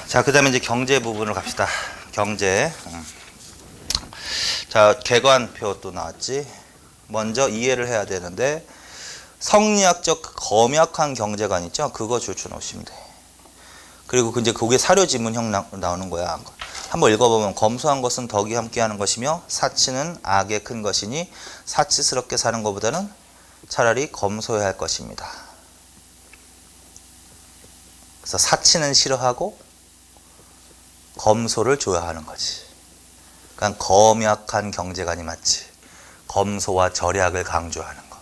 자, 그 다음에 이제 경제 부분으로 갑시다. 경제. 자, 객관표 또 나왔지. 먼저 이해를 해야 되는데, 성리학적 검약한 경제관 있죠? 그거 줄쳐 놓으시면 돼. 그리고 이제 그게 사료 지문형 나오는 거야. 한번 읽어보면, 검소한 것은 덕이 함께하는 것이며 사치는 악에 큰 것이니 사치스럽게 사는 것보다는 차라리 검소해야 할 것입니다. 그래서 사치는 싫어하고 검소를 좋아하는 거지. 그러니까 검약한 경제관이 맞지. 검소와 절약을 강조하는 거.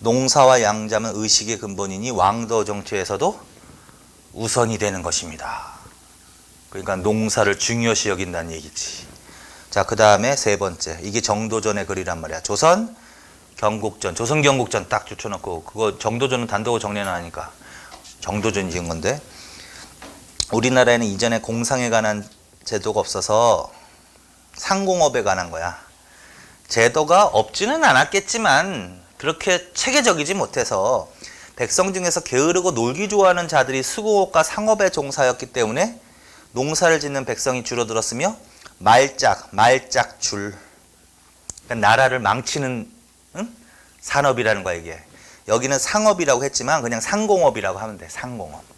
농사와 양자는 의식의 근본이니 왕도 정치에서도 우선이 되는 것입니다. 그러니까 농사를 중요시 여긴다는 얘기지. 자, 그 다음에 세 번째. 이게 정도전의 글이란 말이야. 조선 경국전, 조선 경국전 딱 붙여놓고, 그거 정도전은 단독으로 정리해놔니까 정도전이 지은 건데, 우리나라에는 이전에 공상에 관한 제도가 없어서 상공업에 관한 거야. 제도가 없지는 않았겠지만 그렇게 체계적이지 못해서 백성 중에서 게으르고 놀기 좋아하는 자들이 수공업과 상업에 종사였기 때문에 농사를 짓는 백성이 줄어들었으며 말짝줄, 그러니까 나라를 망치는 산업이라는 거야 이게. 여기는 상업이라고 했지만 그냥 상공업이라고 하면 돼. 상공업.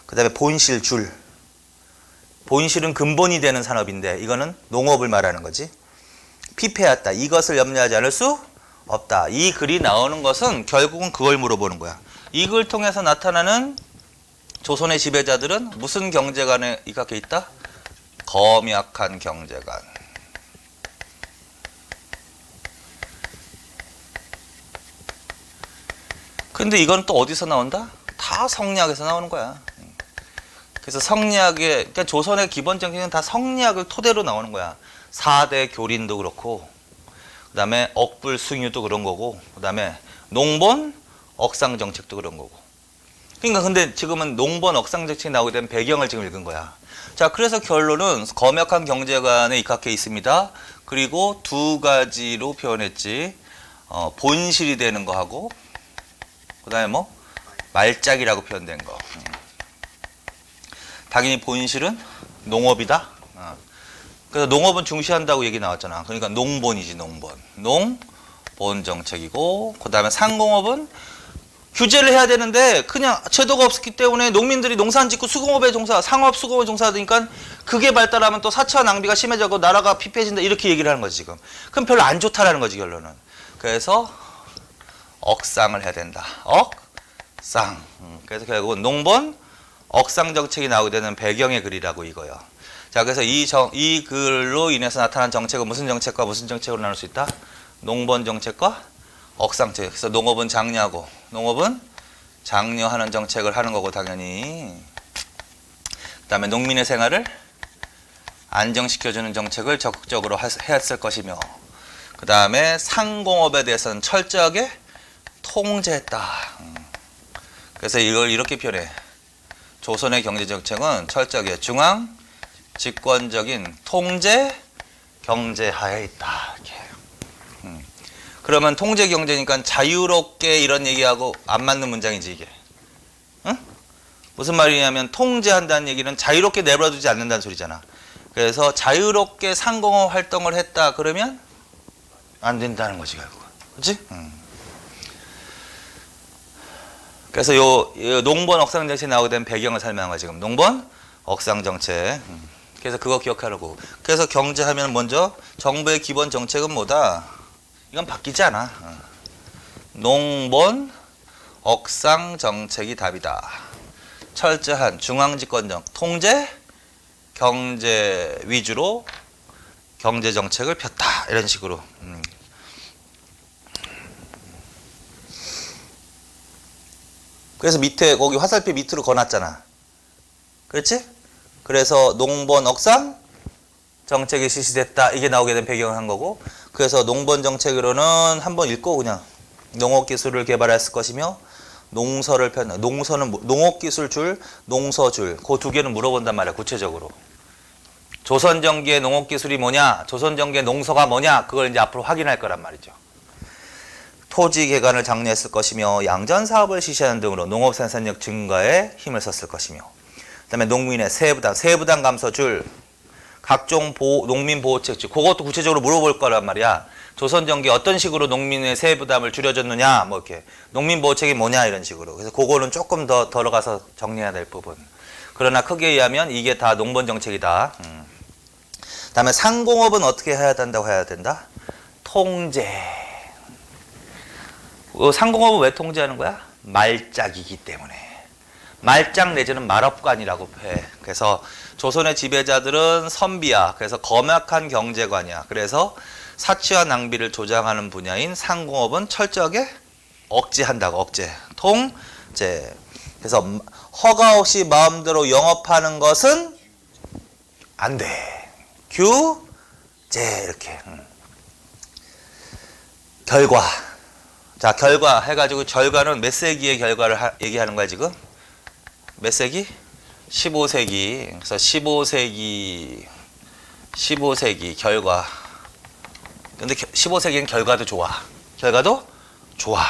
그 다음에 본실줄. 본실은 근본이 되는 산업인데 이거는 농업을 말하는 거지. 피폐하다. 이것을 염려하지 않을 수 없다. 이 글이 나오는 것은 결국은 그걸 물어보는 거야. 이 글 통해서 나타나는 조선의 지배자들은 무슨 경제관에 입각해 있다? 검약한 경제관. 근데 이건 또 어디서 나온다? 다 성리학에서 나오는 거야. 그래서 성리학의, 그러니까 조선의 기본 정책은 다 성리학을 토대로 나오는 거야. 4대 교린도 그렇고, 그 다음에 억불승유도 그런 거고, 그 다음에 농본 억상 정책도 그런 거고. 그러니까 근데 지금은 농본 억상 정책이 나오게 된 배경을 지금 읽은 거야. 자, 그래서 결론은 검약한 경제관에 입각해 있습니다. 그리고 두 가지로 표현했지. 본실이 되는 거하고, 그 다음에 뭐 말짝이라고 표현된 거. 당연히 본실은 농업이다. 그래서 농업은 중시한다고 얘기 나왔잖아. 그러니까 농본이지, 농본. 농본 정책이고, 그 다음에 상공업은 규제를 해야 되는데 그냥 제도가 없었기 때문에 농민들이 농산 짓고 수공업에 종사, 상업 수공업에 종사하니까 그게 발달하면 또 사치와 낭비가 심해져고 나라가 피폐해진다 이렇게 얘기를 하는 거지 지금. 그럼 별로 안 좋다라는 거지 결론은. 그래서 억상을 해야 된다. 억상. 그래서 결국은 농본 억상 정책이 나오게 되는 배경의 글이라고 이거요. 자, 그래서 이 글로 인해서 나타난 정책은 무슨 정책과 무슨 정책으로 나눌 수 있다? 농본 정책과 억상 정책. 그래서 농업은 장려하고, 농업은 장려하는 정책을 하는 거고 당연히. 그 다음에 농민의 생활을 안정시켜주는 정책을 적극적으로 했을 것이며, 그 다음에 상공업에 대해서는 철저하게 통제했다. 그래서 이걸 이렇게 표현해. 조선의 경제정책은 철저하게 중앙 집권적인 통제 경제하에 있다. 이렇게. 그러면 통제 경제니까 자유롭게 이런 얘기하고 안 맞는 문장이지 이게. 응? 무슨 말이냐면 통제한다는 얘기는 자유롭게 내버려두지 않는다는 소리잖아. 그래서 자유롭게 상공업 활동을 했다 그러면 안 된다는 거지 결국은. 그렇지? 그래서 요 농본 억상 정책이 나오게 된 배경을 설명한 거야 지금. 농본 억상 정책. 그래서 그거 기억하라고. 그래서 경제하면 먼저 정부의 기본 정책은 뭐다? 이건 바뀌지 않아. 농본 억상 정책이 답이다. 철저한 중앙 집권적 통제 경제 위주로 경제 정책을 폈다. 이런 식으로. 그래서 밑에 거기 화살표 밑으로 거놨잖아. 그렇지? 그래서 농본 억상 정책이 실시됐다. 이게 나오게 된 배경을 한 거고. 그래서 농본 정책으로는 한번 읽고 그냥 농업기술을 개발했을 것이며 농서를 농서는 농업기술줄, 농서줄 그 두 개는 물어본단 말이야. 구체적으로. 조선전기의 농업기술이 뭐냐? 조선전기의 농서가 뭐냐? 그걸 이제 앞으로 확인할 거란 말이죠. 토지 개간을 장려했을 것이며 양전 사업을 실시하는 등으로 농업 생산력 증가에 힘을 썼을 것이며 그다음에 농민의 세부담, 세부담 감소줄, 각종 농민 보호책줄, 그것도 구체적으로 물어볼 거란 말이야. 조선 전기 어떤 식으로 농민의 세부담을 줄여줬느냐, 뭐 이렇게 농민 보호책이 뭐냐 이런 식으로. 그래서 그거는 조금 더 들어가서 정리해야 될 부분. 그러나 크게 의하면 이게 다 농번 정책이다. 그다음에 상공업은 어떻게 해야 된다? 통제. 상공업은 왜 통제하는 거야? 말짝이기 때문에. 말짝 내지는 말업관이라고 해. 그래서 조선의 지배자들은 선비야. 그래서 검약한 경제관이야. 그래서 사치와 낭비를 조장하는 분야인 상공업은 철저하게 억제한다고. 억제. 통제. 그래서 허가 없이 마음대로 영업하는 것은 안 돼. 규제. 이렇게. 결과. 자, 결과 해가지고 결과는 몇 세기의 결과를 얘기하는 거야 지금? 몇 세기? 15세기. 그래서 15세기 결과. 근데 15세기엔 결과도 좋아. 결과도 좋아.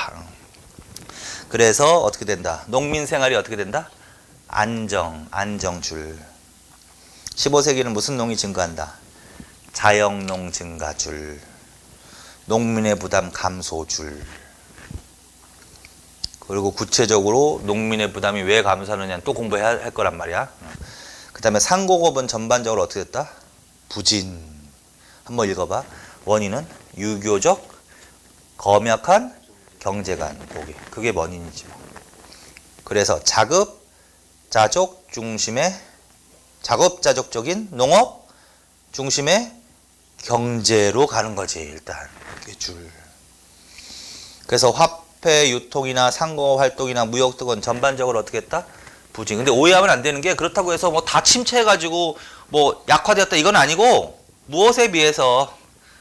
그래서 어떻게 된다? 농민 생활이 어떻게 된다? 안정줄. 15세기는 무슨 농이 증가한다? 자영농 증가줄. 농민의 부담 감소줄. 그리고 구체적으로 농민의 부담이 왜 감소하느냐는 또 공부해야 할 거란 말이야. 그 다음에 상공업은 전반적으로 어떻게 됐다? 부진. 한번 읽어봐. 원인은 유교적 검약한 경제관 보기. 그게 원인이지. 그래서 자급자족적인 농업 중심의 경제로 가는 거지. 일단 줄. 그래서 화폐 유통이나 상공업 활동이나 무역 등은 전반적으로 어떻게 했다? 부진. 근데 오해하면 안 되는 게 그렇다고 해서 뭐 다 침체해가지고 뭐 약화되었다 이건 아니고 무엇에 비해서?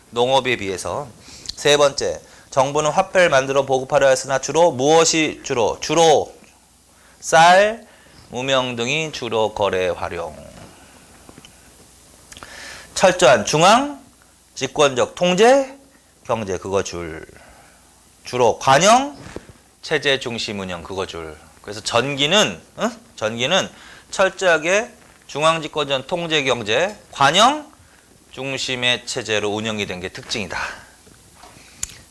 농업에 비해서. 세 번째, 정부는 화폐를 만들어 보급하려 했으나 주로 무엇이 주로 쌀, 무명 등이 주로 거래 활용. 철저한 중앙 집권적 통제 경제 그거 주로 관영 체제 중심 운영 그거 그래서 전기는 철저하게 중앙 집권적 통제 경제 관영 중심의 체제로 운영이 된 게 특징이다.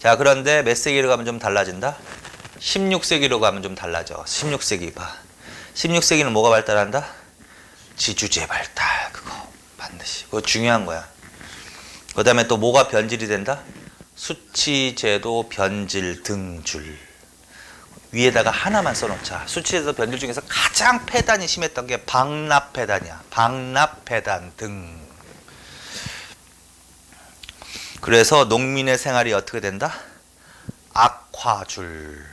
자, 그런데 몇 세기로 가면 좀 달라진다? 16세기로 가면 좀 달라져. 16세기는 뭐가 발달한다? 지주제 발달. 그거 반드시. 그거 중요한 거야. 그 다음에 또 뭐가 변질이 된다? 수치제도 변질 등줄. 위에다가 하나만 써놓자. 수치제도 변질 중에서 가장 폐단이 심했던 게 방납폐단이야. 방납폐단 등. 그래서 농민의 생활이 어떻게 된다? 악화줄.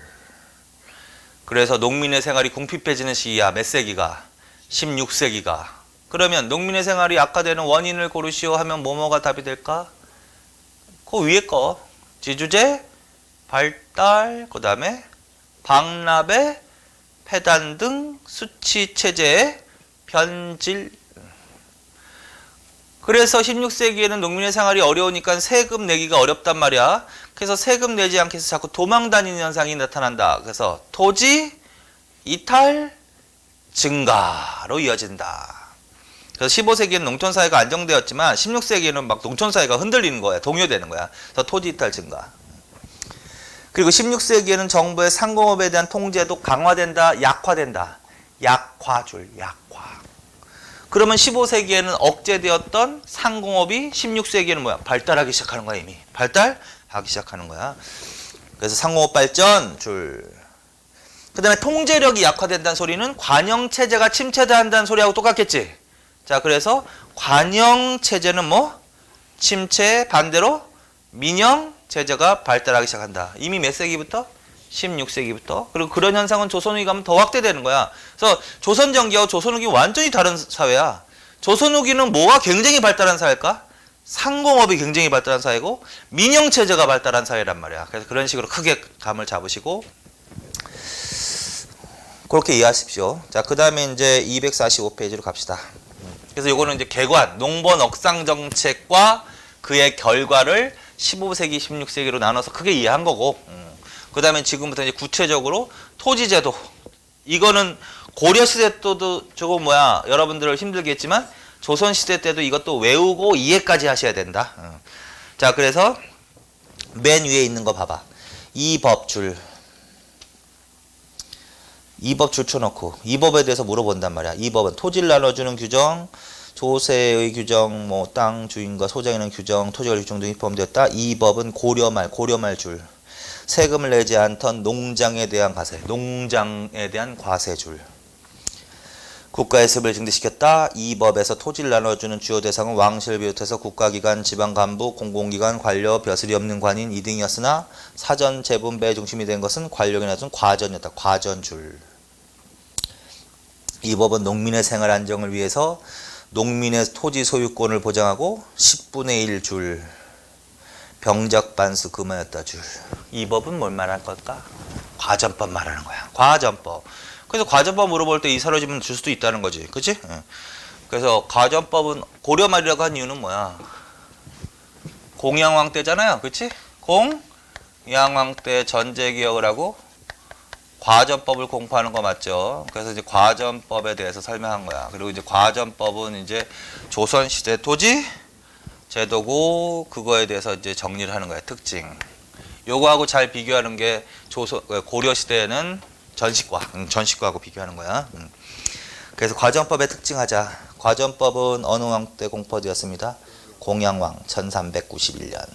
그래서 농민의 생활이 궁핍해지는 시기야. 몇 세기가? 16세기가. 그러면 농민의 생활이 악화되는 원인을 고르시오 하면 뭐가 답이 될까? 그 위에 거. 지주제, 발달, 그 다음에 방납의 폐단 등 수치체제의 변질. 그래서 16세기에는 농민의 생활이 어려우니까 세금 내기가 어렵단 말이야. 그래서 세금 내지 않기 위해서 자꾸 도망 다니는 현상이 나타난다. 그래서 토지 이탈 증가로 이어진다. 그래서 15세기에는 농촌사회가 안정되었지만 16세기에는 막 농촌사회가 흔들리는 거야. 동요되는 거야. 그래서 토지 이탈 증가. 그리고 16세기에는 정부의 상공업에 대한 통제도 강화된다. 약화된다. 약화줄. 그러면 15세기에는 억제되었던 상공업이 16세기에는 뭐야? 발달하기 시작하는 거야. 이미. 발달하기 시작하는 거야. 그래서 상공업 발전 줄. 그 다음에 통제력이 약화된다는 소리는 관영체제가 침체된다는 소리하고 똑같겠지. 자, 그래서 관영체제는 뭐? 침체 반대로 민영체제가 발달하기 시작한다. 이미 몇 세기부터? 16세기부터. 그리고 그런 현상은 조선 후기 가면 더 확대되는 거야. 그래서 조선 전기하고 조선 후기 완전히 다른 사회야. 조선 후기는 뭐가 굉장히 발달한 사회일까? 상공업이 굉장히 발달한 사회고 민영체제가 발달한 사회란 말이야. 그래서 그런 식으로 크게 감을 잡으시고 그렇게 이해하십시오. 자, 그 다음에 이제 245페이지로 갑시다. 그래서 요거는 이제 개관, 농번 억상 정책과 그의 결과를 15세기, 16세기로 나눠서 크게 이해한 거고 그 다음에 지금부터 이제 구체적으로 토지제도. 이거는 고려시대 때도 저거 뭐야 여러분들 힘들게 했지만 조선시대 때도 이것도 외우고 이해까지 하셔야 된다. 자, 그래서 맨 위에 있는 거 봐봐. 이 법줄. 이 법줄 쳐놓고 이 법에 대해서 물어본단 말이야. 이 법은 토지를 나눠주는 규정, 조세의 규정, 뭐 땅 주인과 소장에는 규정, 토지관리 규정 등이 포함되었다. 이 법은 고려말 줄. 세금을 내지 않던 농장에 대한 과세, 농장에 대한 과세줄. 국가의 세금을 증대시켰다. 이 법에서 토지를 나눠주는 주요 대상은 왕실을 비롯해서 국가기관, 지방간부, 공공기관, 관료, 벼슬이 없는 관인 2등이었으나 사전 재분배의 중심이 된 것은 관료에 나준 과전이었다. 과전줄. 이 법은 농민의 생활 안정을 위해서 농민의 토지 소유권을 보장하고 10분의 1 줄, 병적 반수 금하였다 줄. 이 법은 뭘 말할 걸까? 과전법 말하는 거야. 과전법. 그래서 과전법 물어볼 때 이 사로지면 줄 수도 있다는 거지. 그치? 그래서 과전법은 고려말이라고 한 이유는 뭐야? 공양왕 때잖아요. 그치? 공양왕 때 전제기억을 하고 과전법을 공부하는 거 맞죠? 그래서 이제 과전법에 대해서 설명한 거야. 그리고 이제 과전법은 이제 조선시대 토지 제도고 그거에 대해서 이제 정리를 하는 거야. 특징. 요거하고 잘 비교하는 게 고려시대에는 전식과하고 비교하는 거야. 그래서 과전법의 특징하자. 과전법은 어느 왕 때 공포되었습니다. 공양왕 1391년.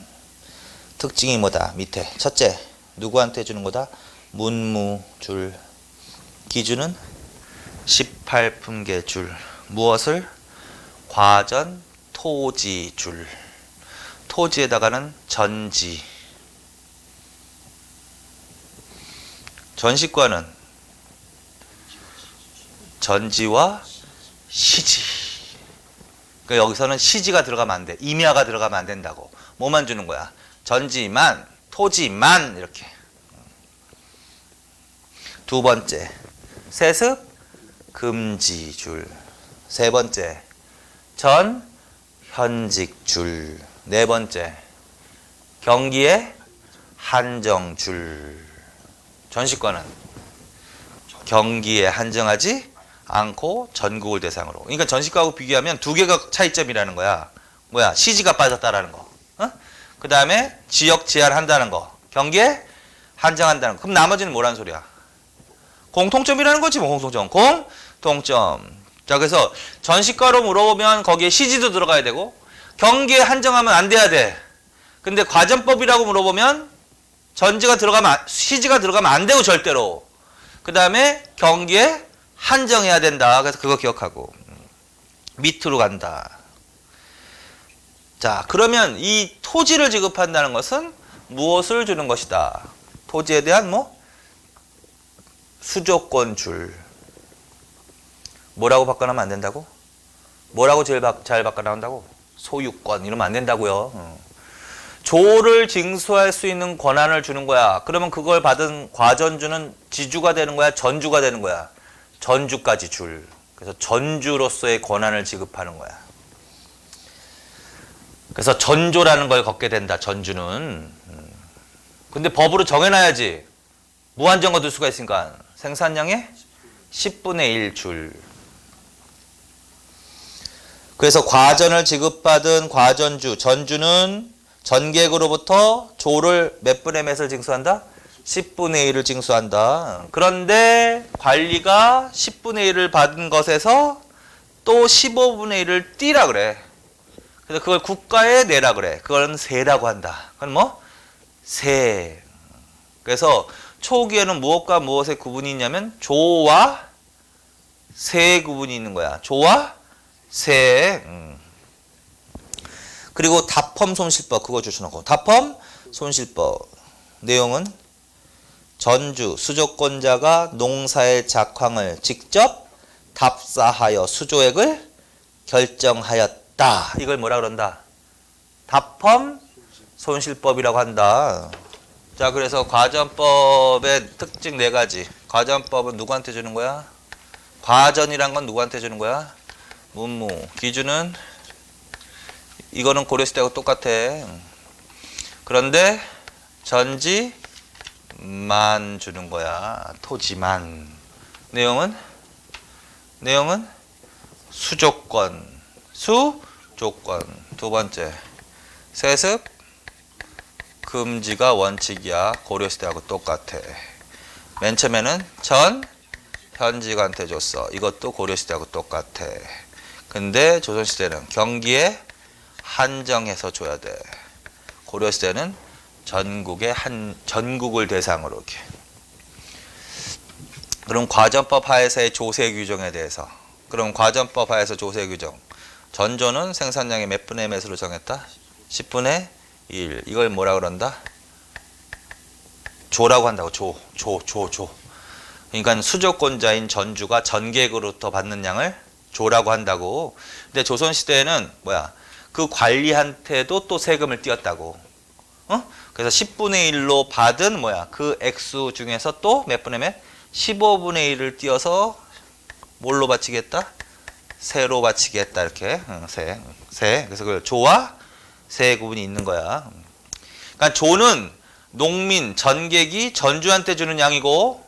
특징이 뭐다? 밑에 첫째, 누구한테 주는 거다? 문무줄. 기준은 18품계줄. 무엇을? 과전 토지줄. 토지에다가는 전지. 전식과는 전지와 시지. 그러니까 여기서는 시지가 들어가면 안 돼. 임야가 들어가면 안 된다고. 뭐만 주는 거야? 전지만, 토지만 이렇게. 두 번째, 세습 금지줄. 세 번째, 전 현직줄. 네 번째, 경기의 한정줄. 전식과는 경기에 한정하지 않고 전국을 대상으로. 그러니까 전식과하고 비교하면 두 개가 차이점이라는 거야. 뭐야? 시지가 빠졌다라는 거. 그 다음에 지역 제한한다는 거. 경기에 한정한다는 거. 그럼 나머지는 뭐라는 소리야? 공통점이라는 거지 뭐. 공통점. 자, 그래서 전식과로 물어보면 거기에 시지도 들어가야 되고 경기에 한정하면 안 돼야 돼. 근데 과전법이라고 물어보면 시지가 들어가면 안 되고 절대로. 그 다음에 경기에 한정해야 된다. 그래서 그거 기억하고 밑으로 간다. 자, 그러면 이 토지를 지급한다는 것은 무엇을 주는 것이다? 토지에 대한 뭐? 수조권 줄. 뭐라고 바꿔놓으면 안 된다고? 뭐라고 제일 잘 바꿔나온다고? 소유권. 이러면 안 된다고요. 조를 징수할 수 있는 권한을 주는 거야. 그러면 그걸 받은 과전주는 지주가 되는 거야? 전주가 되는 거야? 전주까지 줄. 그래서 전주로서의 권한을 지급하는 거야. 그래서 전조라는 걸 걷게 된다. 전주는. 근데 법으로 정해놔야지. 무한정 거둘 수가 있으니까. 생산량의 10분의 1 줄. 그래서 과전을 지급받은 과전주, 전주는 전객으로부터 조를 몇 분의 몇을 징수한다? 10분의 1을 징수한다. 그런데 관리가 10분의 1을 받은 것에서 또 15분의 1을 띠라 그래. 그래서 그걸 국가에 내라 그래. 그건 세라고 한다. 그건 뭐? 세. 그래서 초기에는 무엇과 무엇의 구분이 있냐면 조와 세의 구분이 있는 거야. 조와 세. 그리고 답험 손실법 그거 주셔놓고 답험 손실법 내용은 전주 수조권자가 농사의 작황을 직접 답사하여 수조액을 결정하였다. 이걸 뭐라 그런다? 답험 손실법이라고 한다. 자, 그래서 과전법의 특징 4가지. 과전법은 누구한테 주는 거야? 과전이란 건 누구한테 주는 거야? 문무. 기준은 이거는 고려시대하고 똑같아. 그런데 전지만 주는 거야. 토지만. 내용은 내용은 수조건. 수조건. 두 번째, 세습 금지가 원칙이야. 고려시대하고 똑같아. 맨 처음에는 전 현직한테 줬어. 이것도 고려시대하고 똑같아. 근데 조선시대는 경기에 한정해서 줘야 돼. 고려시대는 전국을 대상으로 이렇게. 그럼 과전법 하에서의 조세 규정에 대해서. 그럼 과전법 하에서 조세 규정. 전조는 생산량의 몇 분의 몇으로 정했다? 10분의 1. 이걸 뭐라 그런다? 조라고 한다고. 조. 그러니까 수조권자인 전주가 전객으로부터 받는 양을 조라고 한다고. 근데 조선시대에는 뭐야? 그 관리한테도 또 세금을 띄었다고. 그래서 10분의 1로 받은 뭐야? 그 액수 중에서 또 몇 분의 몇? 15분의 1을 띄어서 뭘로 바치겠다? 세로 바치겠다. 이렇게. 세. 그래서 그 조와 세 구분이 있는 거야. 그러니까 조는 농민, 전객이 전주한테 주는 양이고,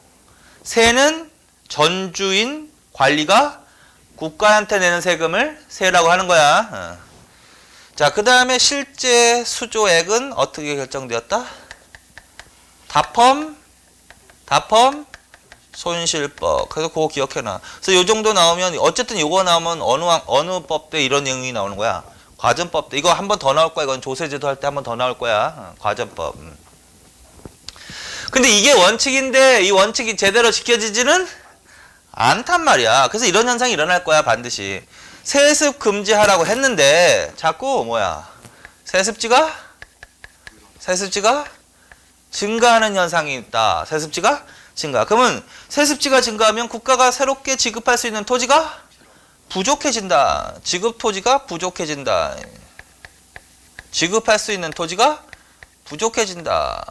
세는 전주인 관리가 국가한테 내는 세금을 세라고 하는 거야. 자, 그 다음에 실제 수조액은 어떻게 결정되었다? 다펌, 손실법. 그래서 그거 기억해놔. 그래서 요 정도 나오면, 어쨌든 요거 나오면 어느 법 때 이런 내용이 나오는 거야? 과전법 때. 이거 한 번 더 나올 거야. 이건 조세제도 할 때 한 번 더 나올 거야. 과전법. 근데 이게 원칙인데 이 원칙이 제대로 지켜지지는 않단 말이야. 그래서 이런 현상이 일어날 거야. 반드시. 세습 금지하라고 했는데 자꾸 뭐야? 세습지가 증가하는 현상이 있다. 세습지가 증가. 그러면 세습지가 증가하면 국가가 새롭게 지급할 수 있는 토지가 부족해진다. 지급 토지가 부족해진다. 지급할 수 있는 토지가 부족해진다.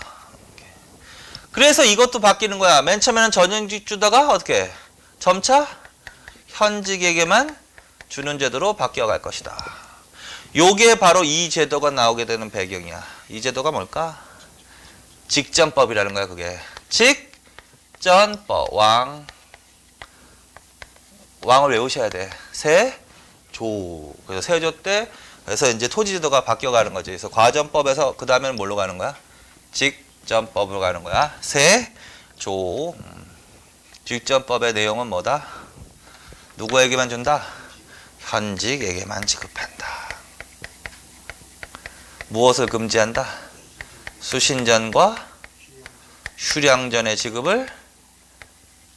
그래서 이것도 바뀌는 거야. 맨 처음에는 전현직 주다가 어떻게? 점차 현직에게만 주는 제도로 바뀌어갈 것이다. 요게 바로 이 제도가 나오게 되는 배경이야. 이 제도가 뭘까? 직전법이라는 거야. 그게 직전법. 왕을 외우셔야 돼. 세조. 그래서 세조 때 그래서 이제 토지제도가 바뀌어가는 거지. 그래서 과전법에서 그 다음에는 뭘로 가는 거야? 직전법으로 가는 거야. 세조. 직전법의 내용은 뭐다? 누구에게만 준다? 현직에게만 지급한다. 무엇을 금지한다? 수신전과 휴량전의 지급을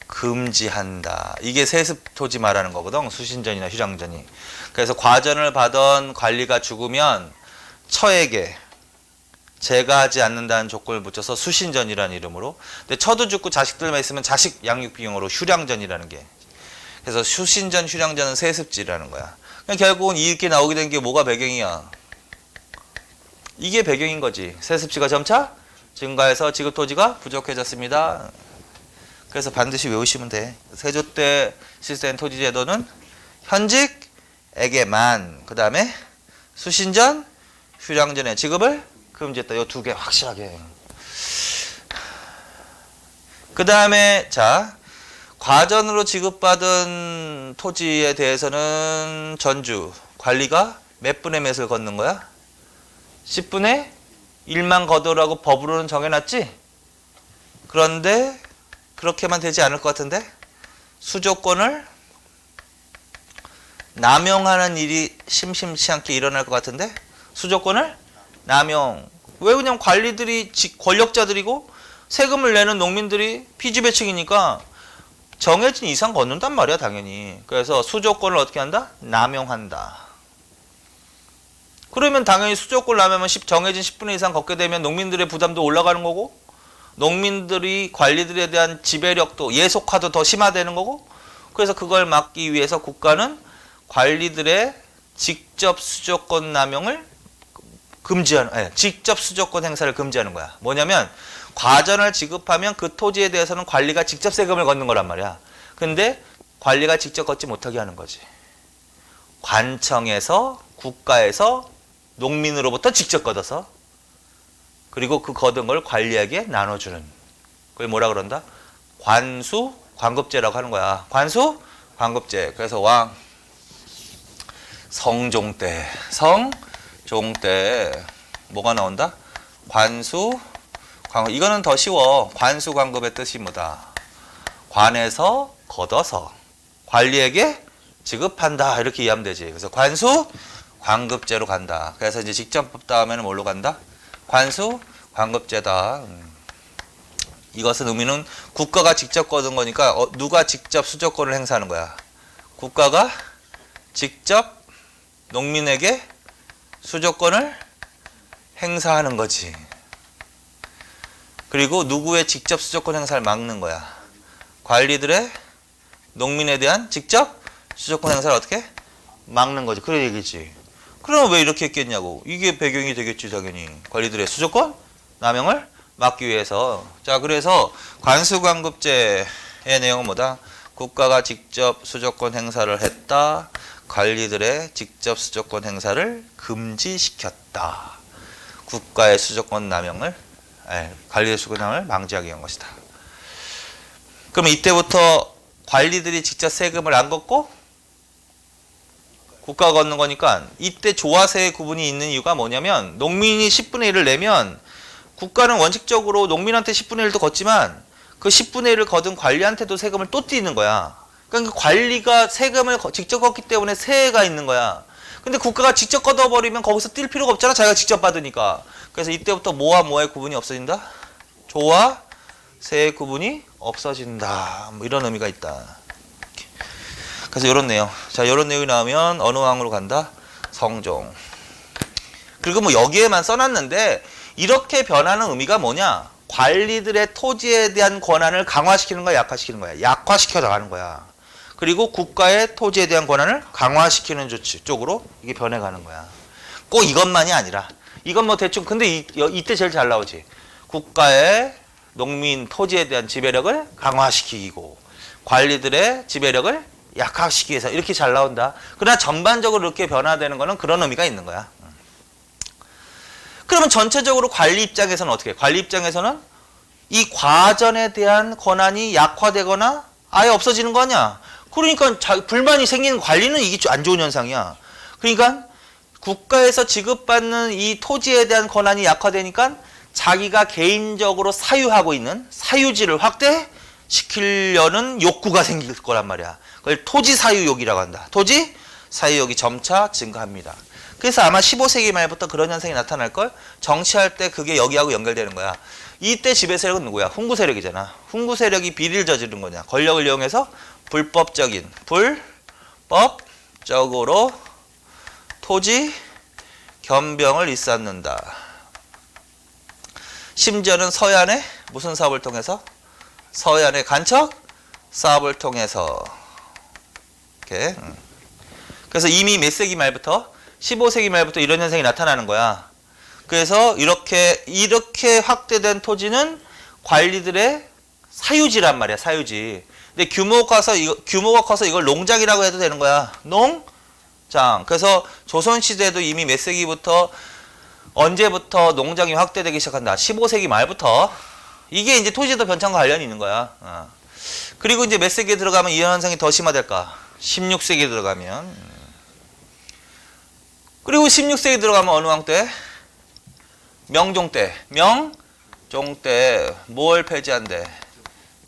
금지한다. 이게 세습 토지 말하는 거거든. 수신전이나 휴량전이. 그래서 과전을 받은 관리가 죽으면 처에게 제가하지 않는다는 조건을 붙여서 수신전이라는 이름으로. 근데 처도 죽고 자식들만 있으면 자식 양육 비용으로 휴량전이라는 게. 그래서 수신전, 휴량전은 세습지라는 거야. 그러니까 결국은 이렇게 나오게 된 게 뭐가 배경이야? 이게 배경인 거지. 세습지가 점차 증가해서 지급 토지가 부족해졌습니다. 그래서 반드시 외우시면 돼. 세조 때 시스템 토지 제도는 현직에게만, 그 다음에 수신전, 휴량전의 지급을 금지했다. 이 두 개 확실하게. 그 다음에 자, 과전으로 지급받은 토지에 대해서는 전주 관리가 몇 분의 몇을 걷는 거야? 10분의 1만 걷으라고 법으로는 정해놨지? 그런데 그렇게만 되지 않을 것 같은데? 수조권을 남용하는 일이 심심치 않게 일어날 것 같은데? 수조권을 남용. 왜? 그냥 관리들이 권력자들이고 세금을 내는 농민들이 피지배층이니까 정해진 이상 걷는단 말이야, 당연히. 그래서 수조권을 어떻게 한다? 남용한다. 그러면 당연히 수조권을 남용하면 정해진 10분의 이상 걷게 되면 농민들의 부담도 올라가는 거고, 농민들이 관리들에 대한 지배력도 예속화도 더 심화되는 거고, 그래서 그걸 막기 위해서 국가는 관리들의 직접 수조권 남용을 금지하는, 직접 수조권 행사를 금지하는 거야. 뭐냐면 과전을 지급하면 그 토지에 대해서는 관리가 직접 세금을 걷는 거란 말이야. 근데 관리가 직접 걷지 못하게 하는 거지. 관청에서, 국가에서 농민으로부터 직접 걷어서, 그리고 그 걷은 걸 관리에게 나눠주는, 그걸 뭐라 그런다? 관수, 관급제라고 하는 거야. 관수, 관급제. 그래서 성종대. 성종대. 뭐가 나온다? 관수, 관급. 이거는 더 쉬워. 관수, 관급의 뜻이 뭐다? 관에서 걷어서 관리에게 지급한다. 이렇게 이해하면 되지. 그래서 관수, 관급제로 간다. 그래서 이제 직전법 다음에는 뭘로 간다? 관수, 관급제다. 이것은 의미는 국가가 직접 거둔 거니까 누가 직접 수조권을 행사하는 거야? 국가가 직접 농민에게 수조권을 행사하는 거지. 그리고 누구의 직접 수조권 행사를 막는 거야? 관리들의 농민에 대한 직접 수조권 행사를 어떻게? 막는 거지. 그런 얘기지. 그럼 왜 이렇게 했겠냐고. 이게 배경이 되겠지 당연히. 관리들의 수조권 남용을 막기 위해서. 자, 그래서 관수관급제의 내용은 뭐다? 국가가 직접 수조권 행사를 했다. 관리들의 직접 수조권 행사를 금지시켰다. 국가의 수조권 남용을, 관리의 수조권 남용을 방지하기 위한 것이다. 그럼 이때부터 관리들이 직접 세금을 안 걷고 국가가 걷는 거니까 이때 조화세의 구분이 있는 이유가 뭐냐면 농민이 10분의 1을 내면 국가는 원칙적으로 농민한테 10분의 1도 걷지만 그 10분의 1을 거둔 관리한테도 세금을 또 띄는 거야. 그러니까 관리가 세금을 직접 걷기 때문에 세가 있는 거야. 근데 국가가 직접 걷어버리면 거기서 뛸 필요가 없잖아. 자기가 직접 받으니까. 그래서 이때부터 뭐와 뭐의 구분이 없어진다? 조와 세의 구분이 없어진다. 뭐 이런 의미가 있다. 그래서 이런 내용. 자, 이런 내용이 나오면 어느 왕으로 간다? 성종. 그리고 뭐 여기에만 써놨는데 이렇게 변하는 의미가 뭐냐? 관리들의 토지에 대한 권한을 강화시키는 거야, 약화시키는 거야? 약화시켜 나가는 거야. 그리고 국가의 토지에 대한 권한을 강화시키는 조치 쪽으로 이게 변해가는 거야. 꼭 이것만이 아니라 이건 뭐 대충 근데 이때 제일 잘 나오지. 국가의 농민 토지에 대한 지배력을 강화시키고 관리들의 지배력을 약화시키기 위해서 이렇게 잘 나온다. 그러나 전반적으로 이렇게 변화되는 거는 그런 의미가 있는 거야. 그러면 전체적으로 관리 입장에서는 어떻게 해? 관리 입장에서는 이 과전에 대한 권한이 약화되거나 아예 없어지는 거 아니야. 그러니까 불만이 생기는 관리는 이게 안 좋은 현상이야. 그러니까 국가에서 지급받는 이 토지에 대한 권한이 약화되니까 자기가 개인적으로 사유하고 있는 사유지를 확대시키려는 욕구가 생길 거란 말이야. 그걸 토지 사유욕이라고 한다. 토지 사유욕이 점차 증가합니다. 그래서 아마 15세기 말부터 그런 현상이 나타날걸? 정치할 때 그게 여기하고 연결되는 거야. 이때 지배 세력은 누구야? 훈구 세력이잖아. 훈구 세력이 비리를 저지른 거냐? 권력을 이용해서 불법적으로 토지 겸병을 일삼는다. 심지어는 서해안에 무슨 사업을 통해서? 서해안의 간척 사업을 통해서. 이렇게. 그래서 이미 몇 세기 말부터 15세기 말부터 이런 현상이 나타나는 거야. 그래서 이렇게 확대된 토지는 관리들의 사유지란 말이야, 사유지. 근데 규모가 커서 이걸 농장이라고 해도 되는 거야. 농장. 그래서 조선시대도 이미 몇 세기부터 언제부터 농장이 확대되기 시작한다. 15세기 말부터. 이게 이제 토지도 변천과 관련이 있는 거야. 그리고 이제 몇 세기에 들어가면 이 현상이 더 심화될까? 16세기에 들어가면. 그리고 16세기 들어가면 어느 왕 때? 명종 때. 명종 때 뭘 폐지한대?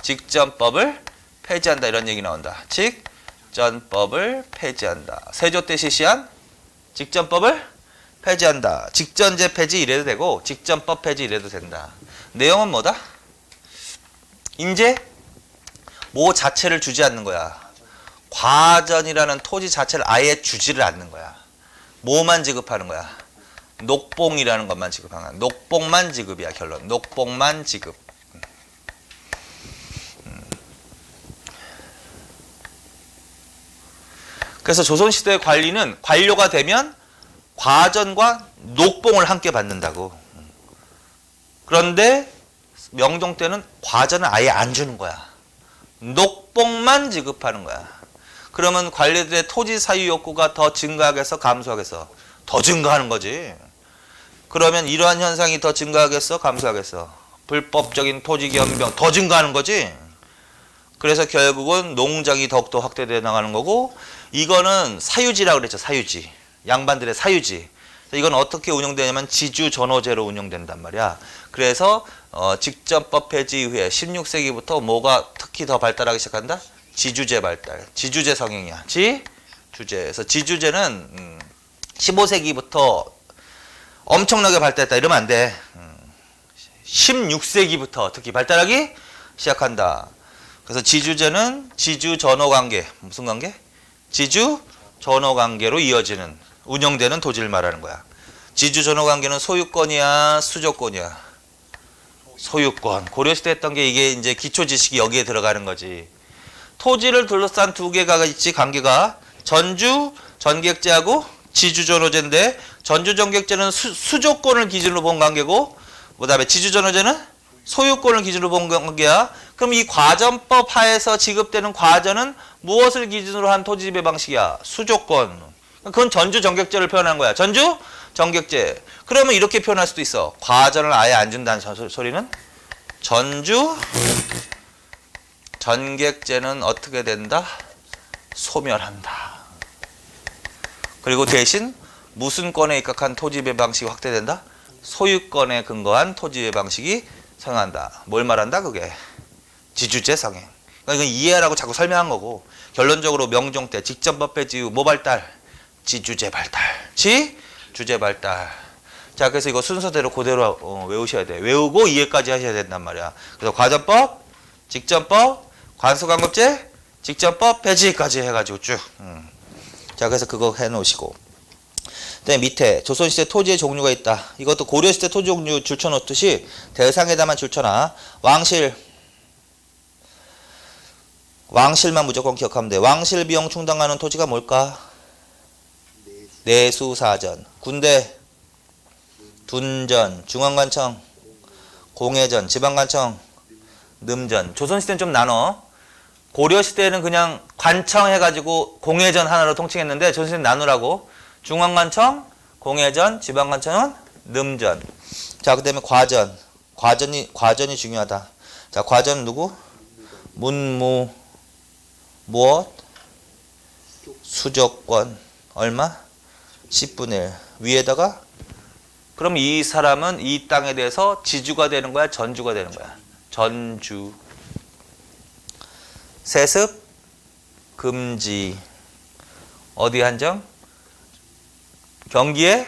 직전법을 폐지한다. 이런 얘기 나온다. 직전법을 폐지한다. 세조 때 실시한 직전법을 폐지한다. 직전제 폐지 이래도 되고 직전법 폐지 이래도 된다. 내용은 뭐다? 이제 뭐 자체를 주지 않는 거야. 과전이라는 토지 자체를 아예 주지를 않는 거야. 뭐만 지급하는 거야? 녹봉이라는 것만 지급하는 거야. 녹봉만 지급이야, 결론. 녹봉만 지급. 그래서 조선시대의 관리는 관료가 되면 과전과 녹봉을 함께 받는다고. 그런데 명종 때는 과전을 아예 안 주는 거야. 녹봉만 지급하는 거야. 그러면 관리들의 토지 사유 욕구가 더 증가하겠어? 감소하겠어? 더 증가하는 거지. 그러면 이러한 현상이 더 증가하겠어? 감소하겠어? 불법적인 토지 겸병 더 증가하는 거지. 그래서 결국은 농장이 더욱더 확대되어 나가는 거고, 이거는 사유지라고 그랬죠. 사유지. 양반들의 사유지. 이건 어떻게 운영되냐면 지주전호제로 운영된단 말이야. 그래서 직전법 폐지 이후에 16세기부터 뭐가 특히 더 발달하기 시작한다? 지주제 발달. 지주제 성행이야. 지주제에서 지주제는 15세기부터 엄청나게 발달했다 이러면 안 돼. 16세기부터 특히 발달하기 시작한다. 그래서 지주제는 지주전호관계, 무슨 관계? 지주전호관계로 이어지는 운영되는 토지를 말하는 거야. 지주전호관계는 소유권이야, 수조권이야? 소유권. 고려시대 했던 게 이게 이제 기초지식이 여기에 들어가는 거지. 토지를 둘러싼 두 개가 있지, 관계가. 전주 전객제하고 지주전호제인데, 전주 전객제는 수조권을 기준으로 본 관계고, 그 다음에 지주전호제는 소유권을 기준으로 본 관계야. 그럼 이 과전법 하에서 지급되는 과전은 무엇을 기준으로 한 토지 지배 방식이야? 수조권. 그건 전주 전객제를 표현한 거야. 전주 전객제. 그러면 이렇게 표현할 수도 있어. 과전을 아예 안 준다는 소리는 전주 전객제는 어떻게 된다? 소멸한다. 그리고 대신 무슨 권에 입각한 토지 지배 방식이 확대된다? 소유권에 근거한 토지 지배 방식이 성행한다. 뭘 말한다 그게? 지주제 성행. 그러니까 이건 이해하라고 자꾸 설명한 거고, 결론적으로 명종 때 직전법 폐지 이후 뭐 발달? 지주제 발달. 지주제 발달. 자, 그래서 이거 순서대로 그대로 외우셔야 돼. 외우고 이해까지 하셔야 된단 말이야. 그래서 과전법, 직전법, 관수관급제, 직전법, 폐지까지 해가지고 쭉. 자, 그래서 그거 해놓으시고. 그다음에 밑에 조선시대 토지의 종류가 있다. 이것도 고려시대 토지 종류 줄쳐놓듯이 대상에다만 줄쳐놔. 왕실만 무조건 기억하면 돼. 왕실 비용 충당하는 토지가 뭘까? 내수사전, 군대, 둔전, 중앙관청, 공회전, 지방관청, 늠전. 조선시대는 좀 나눠. 고려시대는 그냥 관청 해가지고 공회전 하나로 통칭했는데, 조선시대는 나누라고. 중앙관청, 공회전, 지방관청은 늠전. 자, 그 다음에 과전. 과전이 중요하다. 자, 과전은 누구? 문무, 무엇? 수조권. 얼마? 10분의 1. 위에다가? 그럼 이 사람은 이 땅에 대해서 지주가 되는 거야? 전주가 되는 거야? 전주. 세습, 금지. 어디 한정? 경기에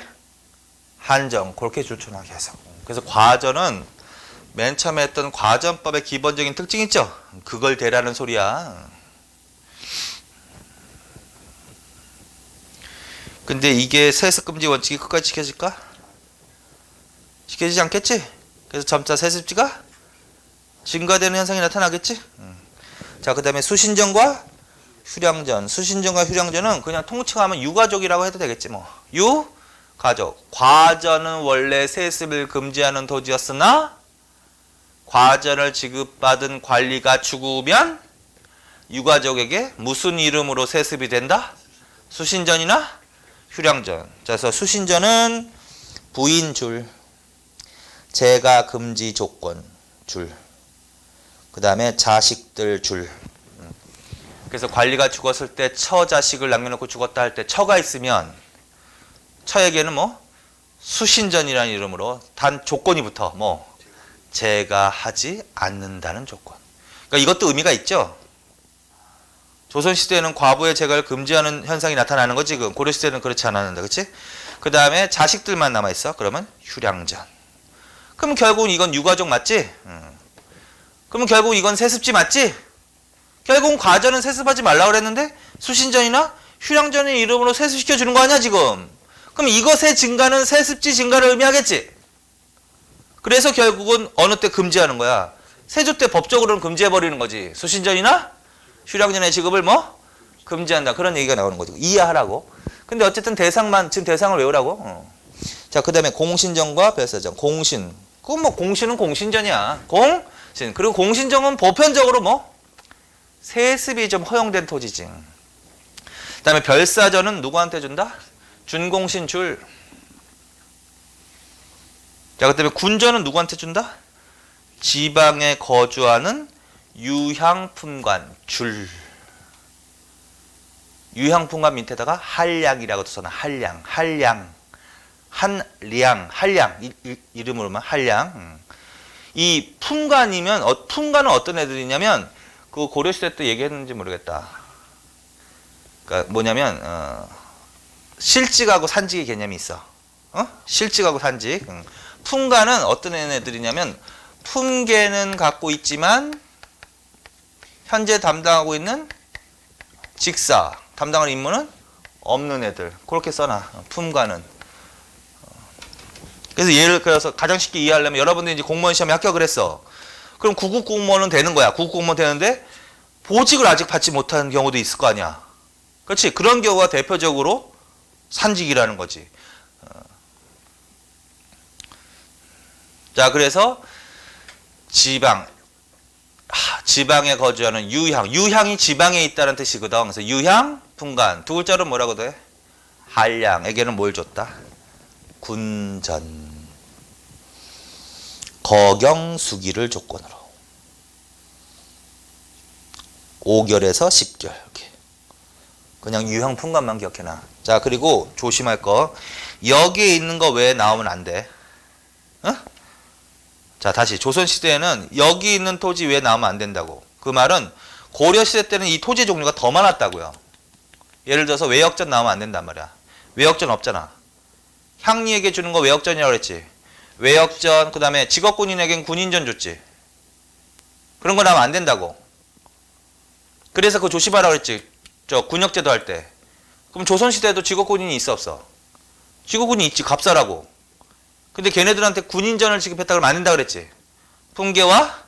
한정. 그렇게 줄쳐나게 해서. 그래서 과전은 맨 처음에 했던 과전법의 기본적인 특징 있죠? 그걸 대라는 소리야. 근데 이게 세습금지 원칙이 끝까지 지켜질까? 지켜지지 않겠지? 그래서 점차 세습지가 증가되는 현상이 나타나겠지? 자, 그 다음에 수신전과 휴량전. 수신전과 휴량전은 그냥 통칭하면 유가족이라고 해도 되겠지 뭐. 유가족. 과전은 원래 세습을 금지하는 토지였으나 과전을 지급받은 관리가 죽으면 유가족에게 무슨 이름으로 세습이 된다? 수신전이나 휴량전. 그래서 수신전은 부인줄, 재가 금지 조건 줄, 그 다음에 자식들 줄. 그래서 관리가 죽었을 때 처자식을 남겨놓고 죽었다 할 때 처가 있으면 처에게는 뭐 수신전이라는 이름으로 단 조건이 붙어. 뭐 재가 하지 않는다는 조건. 그러니까 이것도 의미가 있죠. 조선시대에는 과부의 재가를 금지하는 현상이 나타나는 거지. 지금 고려시대는 그렇지 않았는데, 그렇지? 그 다음에 자식들만 남아있어. 그러면 휴량전. 그럼 결국 이건 유가족 맞지? 그러면 결국 이건 세습지 맞지? 결국은 과전은 세습하지 말라고 그랬는데 수신전이나 휴량전의 이름으로 세습시켜주는 거 아니야 지금? 그럼 이것의 증가는 세습지 증가를 의미하겠지? 그래서 결국은 어느 때 금지하는 거야? 세조 때 법적으로는 금지해버리는 거지. 수신전이나 휴량전의 지급을 뭐? 금지한다. 그런 얘기가 나오는 거지. 이해하라고. 근데 어쨌든 대상만, 지금 대상을 외우라고. 자, 그 다음에 공신전과 별사전. 공신. 그건 뭐 공신은 공신전이야. 공신. 그리고 공신전은 보편적으로 뭐? 세습이 좀 허용된 토지지. 그 다음에 별사전은 누구한테 준다? 준공신 줄. 자, 그 다음에 군전은 누구한테 준다? 지방에 거주하는 유향품관 줄. 유향품관 밑에다가 한량이라고 써놔. 한량. 한량. 이름으로만 한량. 이 품관이면 품관은 어떤 애들이냐면 그 고려시대 때 얘기했는지 모르겠다. 그러니까 뭐냐면 실직하고 산직의 개념이 있어. 실직하고 산직. 품관은 어떤 애들이냐면 품계는 갖고 있지만 현재 담당하고 있는 직사 담당하는 임무는 없는 애들. 그렇게 써놔. 품관은. 그래서 예를 들어서 가장 쉽게 이해하려면 여러분들이 이제 공무원 시험에 합격을 했어. 그럼 구급 공무원은 되는 거야. 구급 공무원 되는데 보직을 아직 받지 못하는 경우도 있을 거 아니야. 그렇지? 그런 경우가 대표적으로 산직이라는 거지. 자, 그래서 지방에 거주하는 유향이 지방에 있다는 뜻이거든. 그래서 유향, 품관. 두 글자로 뭐라고 돼? 한량에게는 뭘 줬다? 군전. 거경수기를 조건으로. 5결에서 10결. 이렇게. 그냥 유향, 품관만 기억해놔. 자, 그리고 조심할 거. 여기에 있는 거 외에 나오면 안 돼. 자, 다시 조선시대에는 여기 있는 토지 외에 나오면 안 된다고. 그 말은 고려시대 때는 이 토지 종류가 더 많았다고요. 예를 들어서 외역전 나오면 안 된단 말이야. 외역전 없잖아. 향리에게 주는 거 외역전이라고 그랬지. 외역전, 그 다음에 직업군인에겐 군인전 줬지. 그런 거 나오면 안 된다고. 그래서 그거 조심하라고 그랬지. 저 군역제도 할 때. 그럼 조선시대에도 직업군인이 있어 없어? 직업군이 있지. 갑사라고. 근데 걔네들한테 군인전을 지급했다 그러면 안 된다 그랬지. 품계와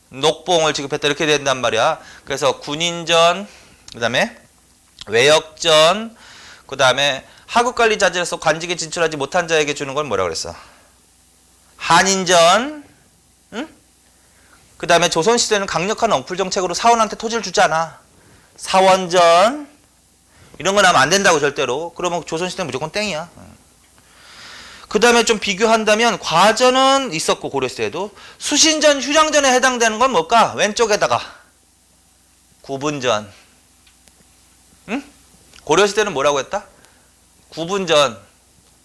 녹봉을 지급했다 이렇게 된단 말이야. 그래서 군인전, 그 다음에 외역전, 그 다음에 하급관리 자질에서 관직에 진출하지 못한 자에게 주는 건 뭐라 그랬어? 한인전, 응? 그 다음에 조선시대는 강력한 엉풀 정책으로 사원한테 토지를 주지 않아. 사원전, 이런 거 나면 안 된다고 절대로. 그러면 조선시대는 무조건 땡이야. 그 다음에 좀 비교한다면 과전은 있었고 고려시대에도 수신전, 휴량전에 해당되는 건 뭘까? 왼쪽에다가 구분전. 응? 고려시대는 뭐라고 했다? 구분전.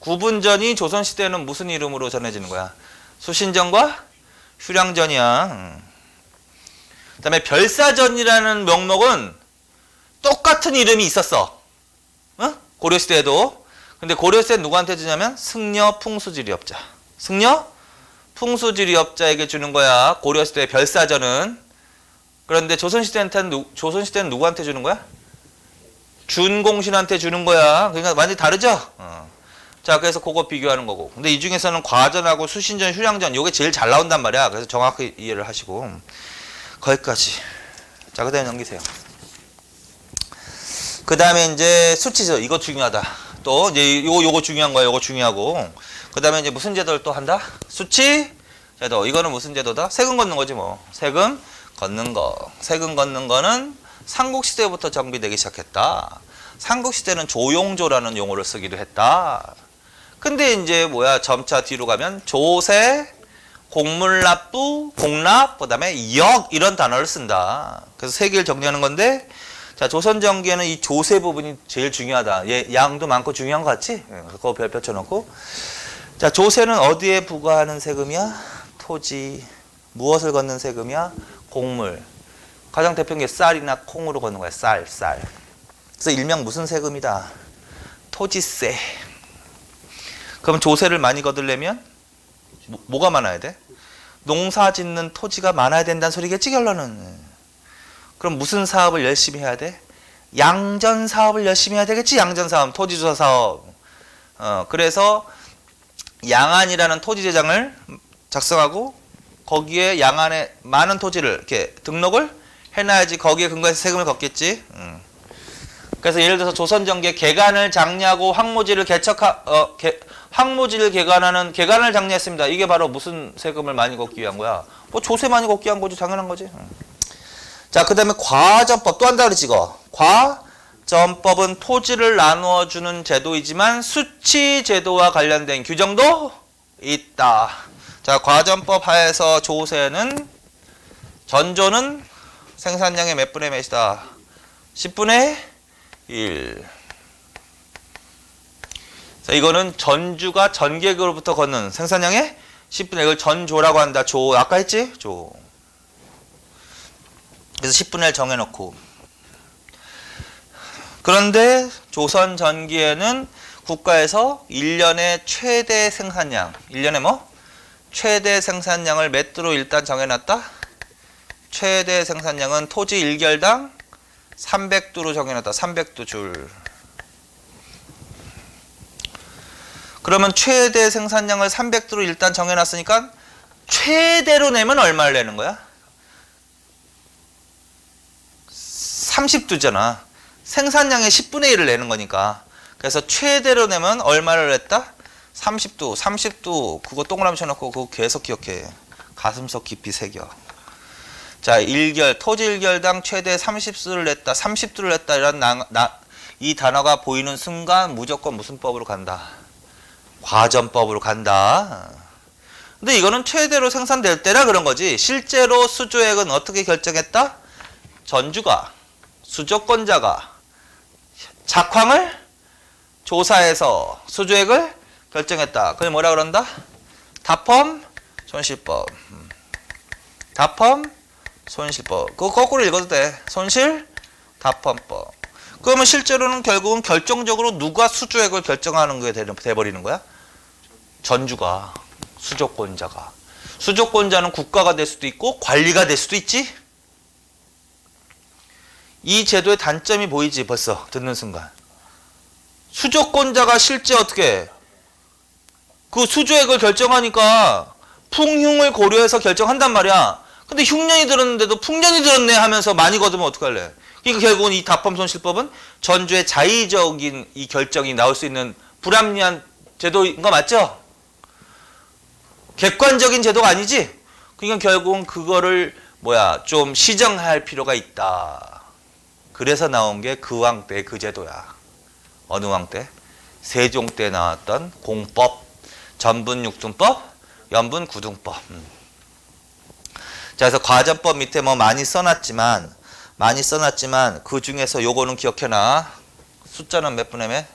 구분전이 조선시대에는 무슨 이름으로 전해지는 거야? 수신전과 휴량전이야. 그 다음에 별사전이라는 명목은 똑같은 이름이 있었어. 고려시대에도. 근데 고려시대는 누구한테 주냐면 승려 풍수지리업자. 승려 풍수지리업자에게 주는 거야. 고려시대의 별사전은. 그런데 조선시대는 누구한테 주는 거야? 준공신한테 주는 거야. 그러니까 완전히 다르죠? 자, 그래서 그거 비교하는 거고. 근데 이 중에서는 과전하고 수신전, 휴량전 요게 제일 잘 나온단 말이야. 그래서 정확히 이해를 하시고. 거기까지. 자, 그 다음에 넘기세요. 그 다음에 이제 수치제도. 이거 중요하다. 또 이제 요거 중요한 거야. 요거 중요하고. 그 다음에 이제 무슨 제도를 또 한다? 수치제도. 이거는 무슨 제도다? 세금 걷는 거지 뭐. 세금 걷는 거. 세금 걷는 거는 삼국시대부터 정비되기 시작했다. 삼국시대는 조용조라는 용어를 쓰기도 했다. 근데 이제 점차 뒤로 가면 조세, 공물납부, 공납, 그 다음에 역 이런 단어를 쓴다. 그래서 세 개를 정리하는 건데, 자, 조선정기에는 이 조세 부분이 제일 중요하다. 양도 많고 중요한 거 같지? 그거 별표 쳐놓고. 자, 조세는 어디에 부과하는 세금이야? 토지. 무엇을 걷는 세금이야? 곡물. 가장 대표적인 게 쌀이나 콩으로 걷는 거야. 쌀. 그래서 일명 무슨 세금이다? 토지세. 그럼 조세를 많이 거두려면 뭐가 많아야 돼? 농사 짓는 토지가 많아야 된다는 소리겠지, 결론은. 그럼 무슨 사업을 열심히 해야 돼? 양전 사업을 열심히 해야 되겠지? 양전 사업, 토지조사 사업. 그래서 양안이라는 토지 제장을 작성하고 거기에 양안에 많은 토지를 이렇게 등록을 해놔야지 거기에 근거해서 세금을 걷겠지. 그래서 예를 들어서 조선정기에 개간을 장려하고 황무지를 황무지를 개간하는 개간을 장려했습니다. 이게 바로 무슨 세금을 많이 걷기 위한 거야? 뭐 조세 많이 걷기 위한 거지. 당연한 거지. 자, 그 다음에 과전법 또 한다 그러지 이거. 과전법은 토지를 나누어 주는 제도이지만 수치 제도와 관련된 규정도 있다. 자, 과전법 하에서 조세는 전조는 생산량의 몇 분의 몇이다? 10분의 1. 자, 이거는 전주가 전객으로부터 걷는 생산량의 10분의 1을 전조라고 한다. 조. 아까 했지? 조. 그래서 10분의 1 정해놓고. 그런데 조선 전기에는 국가에서 1년의 최대 생산량, 1년에 뭐? 최대 생산량을 몇 도로 일단 정해놨다? 최대 생산량은 토지 1결당 300도로 정해놨다. 300도 줄. 그러면 최대 생산량을 300도로 일단 정해놨으니까 최대로 내면 얼마를 내는 거야? 30도잖아. 생산량의 10분의 1을 내는 거니까. 그래서 최대로 내면 얼마를 냈다? 30도. 30도 그거 동그라미 쳐놓고 그거 계속 기억해. 가슴속 깊이 새겨. 자, 토지 1결당 최대 30수를 냈다. 30도를 냈다. 이런 이 단어가 보이는 순간 무조건 무슨 법으로 간다? 과전법으로 간다. 근데 이거는 최대로 생산될 때라 그런 거지. 실제로 수조액은 어떻게 결정했다? 전주가, 수조권자가 작황을 조사해서 수조액을 결정했다. 그게 뭐라 그런다? 다펌 손실법. 다펌 손실법. 그거 거꾸로 읽어도 돼. 손실 다펌법. 그러면 실제로는 결국은 결정적으로 누가 수조액을 결정하는 게 돼버리는 거야? 전주가, 수조권자가. 수조권자는 국가가 될 수도 있고 관리가 될 수도 있지? 이 제도의 단점이 보이지 벌써 듣는 순간. 수조권자가 실제 어떻게 그 수조액을 결정하니까 풍흉을 고려해서 결정한단 말이야. 근데 흉년이 들었는데도 풍년이 들었네 하면서 많이 거두면 어떡할래? 그러니까 결국은 이 다펌손실법은 전주의 자의적인 이 결정이 나올 수 있는 불합리한 제도인 거 맞죠? 객관적인 제도가 아니지? 그러니까 결국은 그거를 좀 시정할 필요가 있다. 그래서 나온 게 그 왕 때 그 제도야. 어느 왕 때? 세종 때 나왔던 공법, 전분 육둔법, 연분 구둔법. 자, 그래서 과전법 밑에 많이 써놨지만 그 중에서 요거는 기억해놔. 숫자는 몇 분의 몇?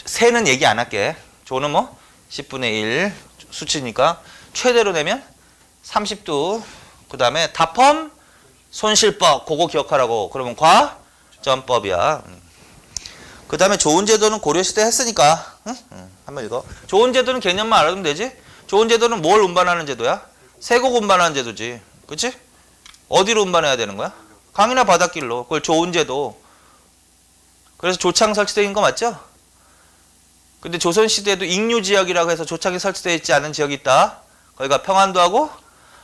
세는 얘기 안 할게. 조는 10분의 1 수치니까 최대로 내면 30도. 그 다음에 다펌 손실법 그거 기억하라고. 그러면 과전법이야. 그 다음에 좋은 제도는 고려시대 했으니까 한번 읽어. 좋은 제도는 개념만 알아두면 되지. 좋은 제도는 뭘 운반하는 제도야? 세곡 운반하는 제도지. 그치? 어디로 운반해야 되는 거야? 강이나 바닷길로. 그걸 좋은 제도. 그래서 조창 설치되어 있는 거 맞죠? 근데 조선시대에도 익류지역이라고 해서 조창이 설치되어 있지 않은 지역이 있다. 거기가 평안도하고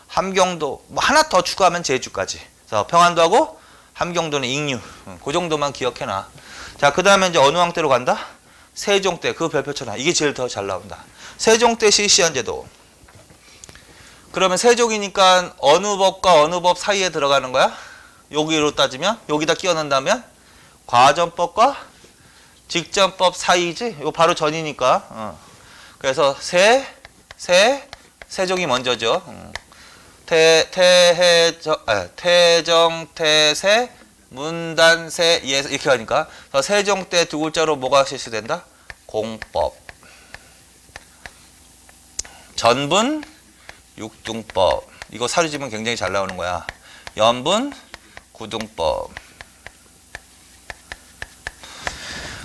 함경도. 하나 더 추가하면 제주까지. 그래서 평안도하고 함경도는 익류. 그 정도만 기억해놔. 자, 그 다음에 이제 어느 왕 때로 간다? 세종 때. 그 별표 쳐놔. 이게 제일 더 잘 나온다. 세종 때 실시한 제도. 그러면 세종이니까 어느 법과 어느 법 사이에 들어가는 거야? 여기로 따지면 여기다 끼워 넣는다면 과전법과 직전법 사이지? 이거 바로 전이니까. 그래서 세종이 먼저죠. 태정, 태세, 문단세, 이렇게 가니까 세종 때 두 글자로 뭐가 실시된다? 공법. 전분 육등법. 이거 사료지면 굉장히 잘 나오는 거야. 연분 구등법.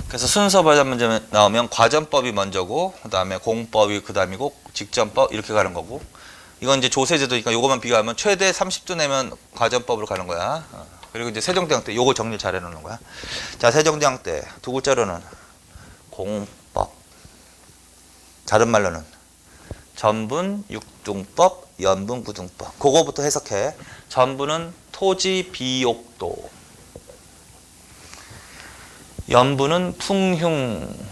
그래서 순서별로 문제 나오면 과전법이 먼저고, 그 다음에 공법이 그 다음이고, 직전법 이렇게 가는 거고. 이건 이제 조세제도니까 요거만 비교하면 최대 30도 내면 과전법으로 가는 거야. 그리고 이제 세종대왕 때 요거 정리 잘 해놓는 거야. 자, 세종대왕 때 두 글자로는 공법. 다른 말로는 전분 육등법, 연분 구등법. 그거부터 해석해. 전분은 토지 비옥도. 연분은 풍흉.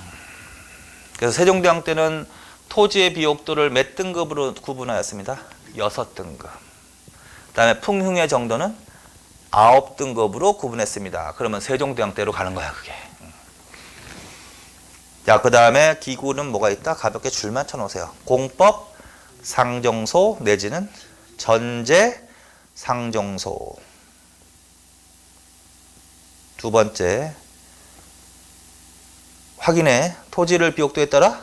그래서 세종대왕 때는 토지의 비옥도를 몇 등급으로 구분하였습니다? 6등급. 그 다음에 풍흉의 정도는 9등급으로 구분했습니다. 그러면 세종대왕 때로 가는 거야, 그게. 자, 그 다음에 기구는 뭐가 있다? 가볍게 줄만 쳐놓으세요. 공법 상정소 내지는 전제 상정소. 두 번째, 확인해. 토지를 비옥도에 따라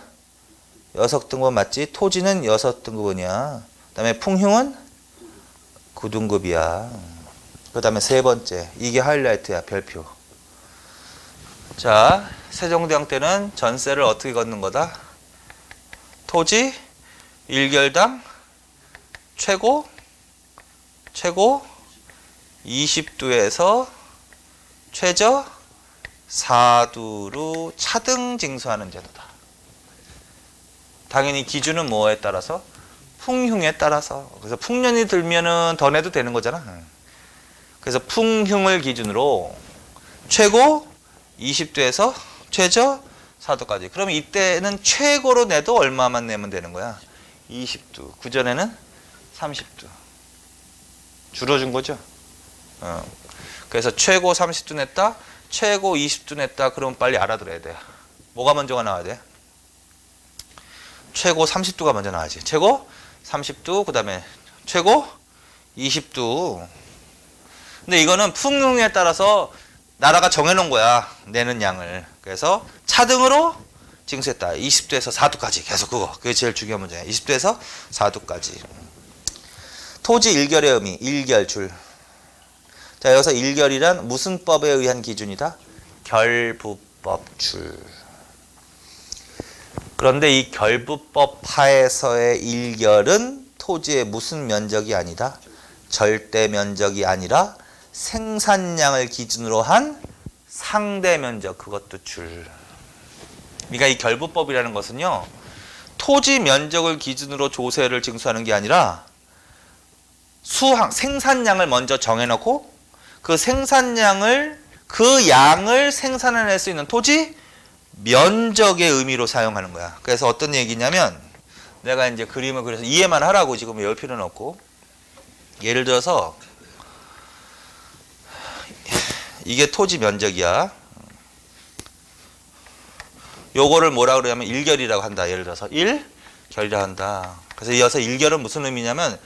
6등급은 맞지? 토지는 6등급이냐. 그 다음에 풍흉은 9등급이야. 그 다음에 세 번째, 이게 하이라이트야. 별표. 자, 세종대왕 때는 전세를 어떻게 걷는 거다? 토지 1결당 최고 20두에서 최저 4두로 차등 징수하는 제도다. 당연히 기준은 뭐에 따라서? 풍흉에 따라서. 그래서 풍년이 들면은 더 내도 되는 거잖아. 그래서 풍흉을 기준으로 최고 20두에서 최저 4두까지. 그럼 이때는 최고로 내도 얼마만 내면 되는 거야? 20두. 그전에는 30두. 줄어준 거죠. 그래서 최고 30두 냈다, 최고 20두 냈다. 그러면 빨리 알아들어야 돼. 뭐가 먼저가 나와야 돼? 최고 30두가 먼저 나와야지. 최고 30두, 그 다음에 최고 20두. 근데 이거는 풍흉에 따라서 나라가 정해놓은 거야. 내는 양을. 그래서 차등으로 징수했다. 20두에서 4두까지. 계속 그거. 그게 제일 중요한 문제야. 20두에서 4두까지. 토지 일결의 의미. 일결줄. 자, 여기서 일결이란 무슨 법에 의한 기준이다? 결부법줄. 그런데 이 결부법 하에서의 일결은 토지의 무슨 면적이 아니다? 절대 면적이 아니라 생산량을 기준으로 한 상대 면적, 그것도 줄. 그러니까 이 결부법이라는 것은요, 토지 면적을 기준으로 조세를 징수하는 게 아니라 생산량을 먼저 정해놓고 그 생산량을, 그 양을 생산해낼 수 있는 토지 면적의 의미로 사용하는 거야. 그래서 어떤 얘기냐면, 내가 이제 그림을 그려서 이해만 하라고, 지금 외울 필요는 없고, 예를 들어서 이게 토지 면적이야. 요거를 뭐라 그러냐면 일결이라고 한다. 예를 들어서 일결이라고 한다. 그래서 이어서 일결은 무슨 의미냐면,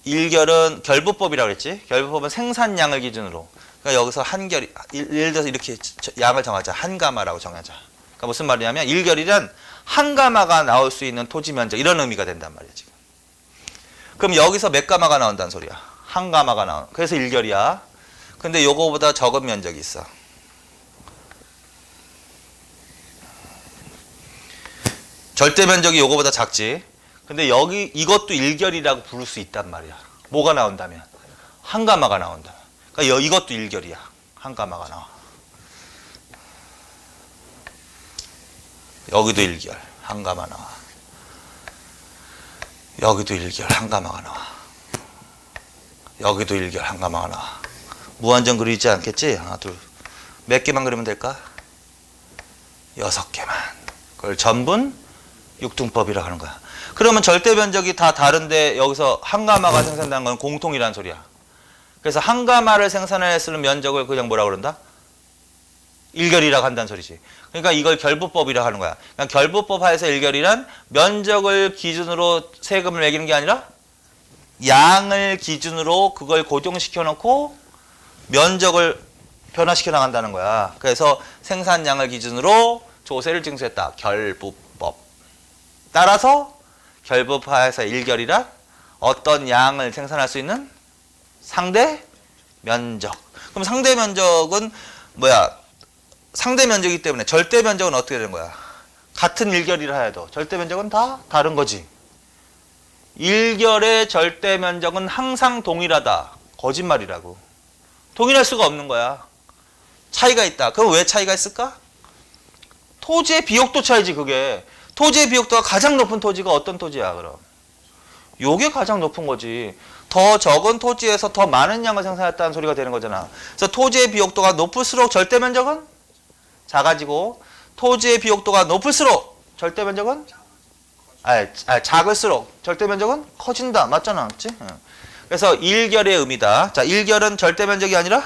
일결은 결부법이라고 그랬지. 결부법은 생산량을 기준으로. 그러니까 여기서 한결이, 예를 들어서 이렇게 양을 정하자. 한 가마라고 정하자. 그러니까 무슨 말이냐면, 일결이란 한 가마가 나올 수 있는 토지 면적, 이런 의미가 된단 말이야 지금. 그럼 여기서 몇 가마가 나온다는 소리야? 한 가마가 나온. 그래서 일결이야. 근데 요거보다 적은 면적이 있어. 절대 면적이 요거보다 작지. 근데 여기 이것도 일결이라고 부를 수 있단 말이야. 뭐가 나온다면? 한 가마가 나온다. 그러니까 이것도 일결이야. 한 가마가 나와. 여기도 일결. 한 가마 나와. 여기도 일결. 한 가마가 나와. 여기도 일결. 한 가마가 나와. 무한정 그리지 않겠지? 하나, 둘. 몇 개만 그리면 될까? 6개만. 그걸 전분 육등법이라고 하는 거야. 그러면 절대 면적이 다 다른데 여기서 한 가마가 생산되는 건 공통이란 소리야. 그래서 한 가마를 생산해쓰는 면적을 그냥 뭐라 그런다? 일결이라고 한다는 소리지. 그러니까 이걸 결부법이라고 하는 거야. 그러니까 결부법 하에서 일결이란 면적을 기준으로 세금을 매기는 게 아니라 양을 기준으로 그걸 고정시켜 놓고 면적을 변화시켜 나간다는 거야. 그래서 생산량을 기준으로 조세를 징수했다. 결부법. 따라서 결부파에서 일결이란 어떤 양을 생산할 수 있는 상대 면적. 그럼 상대 면적은 뭐야? 상대 면적이기 때문에 절대 면적은 어떻게 되는 거야? 같은 일결이라 해도 절대 면적은 다 다른 거지. 일결의 절대 면적은 항상 동일하다. 거짓말이라고. 동일할 수가 없는 거야. 차이가 있다. 그럼 왜 차이가 있을까? 토지의 비옥도 차이지, 그게. 토지의 비옥도가 가장 높은 토지가 어떤 토지야, 그럼? 요게 가장 높은 거지. 더 적은 토지에서 더 많은 양을 생산했다는 소리가 되는 거잖아. 그래서 토지의 비옥도가 높을수록 절대 면적은 작아지고, 토지의 비옥도가 높을수록 절대 면적은 작을수록 절대 면적은 커진다. 맞잖아, 맞지? 그래서 일결의 의미다. 자, 일결은 절대 면적이 아니라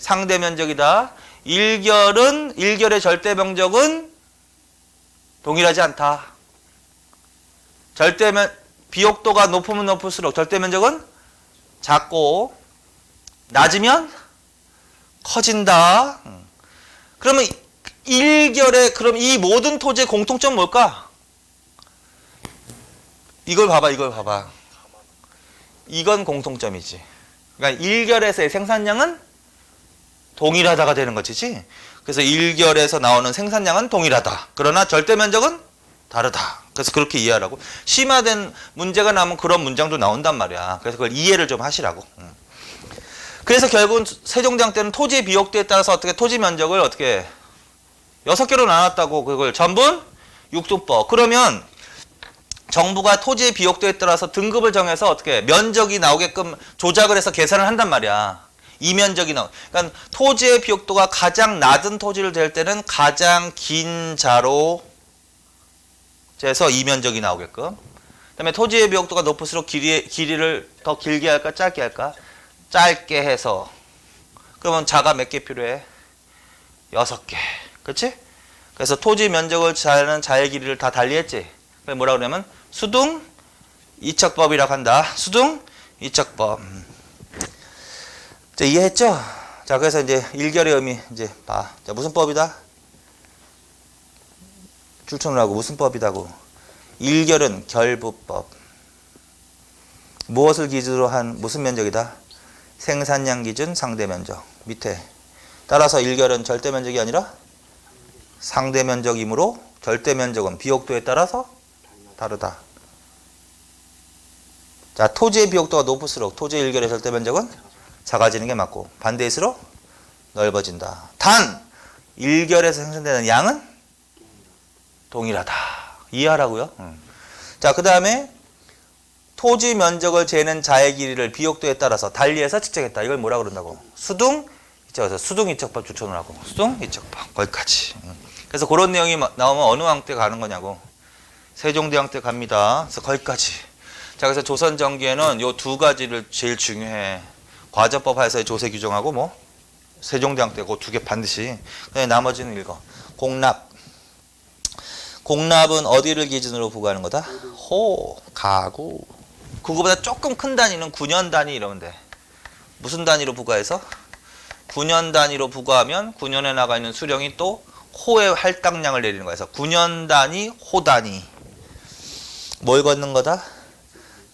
상대 면적이다. 일결의 절대 면적은 동일하지 않다. 비옥도가 높으면 높을수록 절대 면적은 작고, 낮으면 커진다. 그러면 일결에 그럼 이 모든 토지의 공통점 뭘까? 이걸 봐봐. 이건 공통점이지. 그러니까 일결에서의 생산량은 동일하다가 되는 것이지. 그래서 일결에서 나오는 생산량은 동일하다. 그러나 절대 면적은 다르다. 그래서 그렇게 이해하라고. 심화된 문제가 나오면 그런 문장도 나온단 말이야. 그래서 그걸 이해를 좀 하시라고. 그래서 결국은 세종대왕 때는 토지의 비옥도에 따라서 어떻게 토지 면적을 어떻게 6개로 나눴다고. 그걸 전분 육두법. 그러면 정부가 토지의 비옥도에 따라서 등급을 정해서 어떻게 면적이 나오게끔 조작을 해서 계산을 한단 말이야. 이 면적이 그러니까 토지의 비옥도가 가장 낮은 토지를 댈 때는 가장 긴 자로 재서 이 면적이 나오게끔. 그다음에 토지의 비옥도가 높을수록 길이를 더 길게 할까 짧게 할까? 짧게 해서. 그러면 자가 몇 개 필요해? 6개. 그렇지? 그래서 토지 면적을 자는 자의 길이를 다 달리했지. 그래서 뭐라 그러냐면 수둥 이척법이라고 한다. 수둥 이척법. 자, 이해했죠? 자, 그래서 이제 일결의 의미 이제 봐. 자, 무슨 법이다? 줄천을 하고 무슨 법이다고? 일결은 결부법. 무엇을 기준으로 한 무슨 면적이다? 생산량 기준 상대 면적. 밑에. 따라서 일결은 절대 면적이 아니라 상대 면적이므로 절대 면적은 비옥도에 따라서 다르다. 자, 토지의 비옥도가 높을수록 토지의 일결의 절대 면적은 작아지는 게 맞고 반대일수록 넓어진다. 단 일결에서 생산되는 양은 동일하다. 이해하라고요. 자, 그 다음에 토지 면적을 재는 자의 길이를 비옥도에 따라서 달리해서 측정했다. 이걸 뭐라 그런다고? 수둥 이척에서 수둥 이척법 추천을 하고 수둥 이척법 거기까지. 그래서 그런 내용이 나오면 어느 왕 때 가는 거냐고? 세종대왕 때 갑니다. 그래서 거기까지. 자, 그래서 조선 정기에는 요 두 가지를 제일 중요해. 과저법 하에서의 조세 규정하고 뭐 세종대왕 때 그 두 개 반드시. 그냥 나머지는 읽어. 공납. 공납은 어디를 기준으로 부과하는 거다? 호, 가구. 그거보다 조금 큰 단위는 9년 단위 이러면 돼. 무슨 단위로 부과해서? 9년 단위로 부과하면 9년에 나가 있는 수령이 또 호의 할당량을 내리는 거야. 그래서 9년 단위, 호 단위. 뭘 걷는 거다?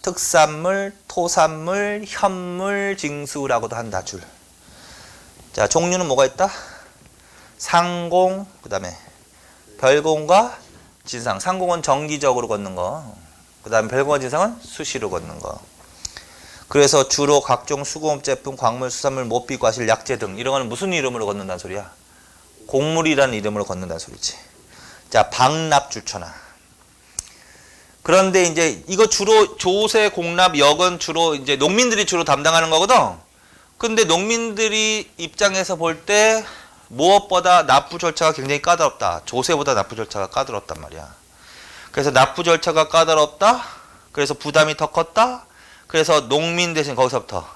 특산물, 토산물, 현물, 징수라고도 한다. 줄. 자, 종류는 뭐가 있다? 상공, 그 다음에 별공과 진상. 상공은 정기적으로 걷는 거. 그 다음에 별공과 진상은 수시로 걷는 거. 그래서 주로 각종 수공업 제품, 광물, 수산물, 모비, 과실, 약재 등 이런 거는 무슨 이름으로 걷는다는 소리야? 곡물이라는 이름으로 걷는다는 소리지. 자, 방납주천하. 그런데 이제 이거 주로 조세, 공납, 역은 주로 이제 농민들이 주로 담당하는 거거든. 근데 농민들이 입장에서 볼 때 무엇보다 납부 절차가 굉장히 까다롭다. 조세보다 납부 절차가 까다롭단 말이야. 그래서 납부 절차가 까다롭다. 그래서 부담이 더 컸다. 그래서 농민 대신 거기서부터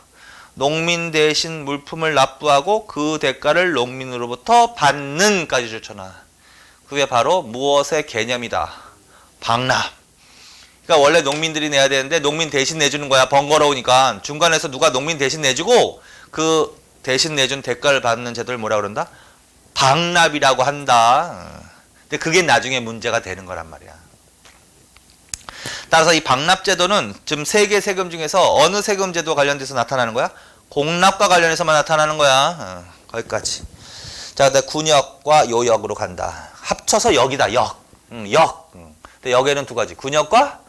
농민 대신 물품을 납부하고 그 대가를 농민으로부터 받는까지 좋잖아. 그게 바로 무엇의 개념이다. 방납. 그러니까 원래 농민들이 내야 되는데 농민 대신 내주는 거야. 번거로우니까. 중간에서 누가 농민 대신 내주고 그 대신 내준 대가를 받는 제도를 뭐라 그런다? 방납이라고 한다. 근데 그게 나중에 문제가 되는 거란 말이야. 따라서 이 방납제도는 지금 세 개 세금 중에서 어느 세금 제도와 관련돼서 나타나는 거야? 공납과 관련해서만 나타나는 거야. 거기까지. 자, 그다음 군역과 요역으로 간다. 합쳐서 역이다. 역. 역. 근데 역에는 두 가지. 군역과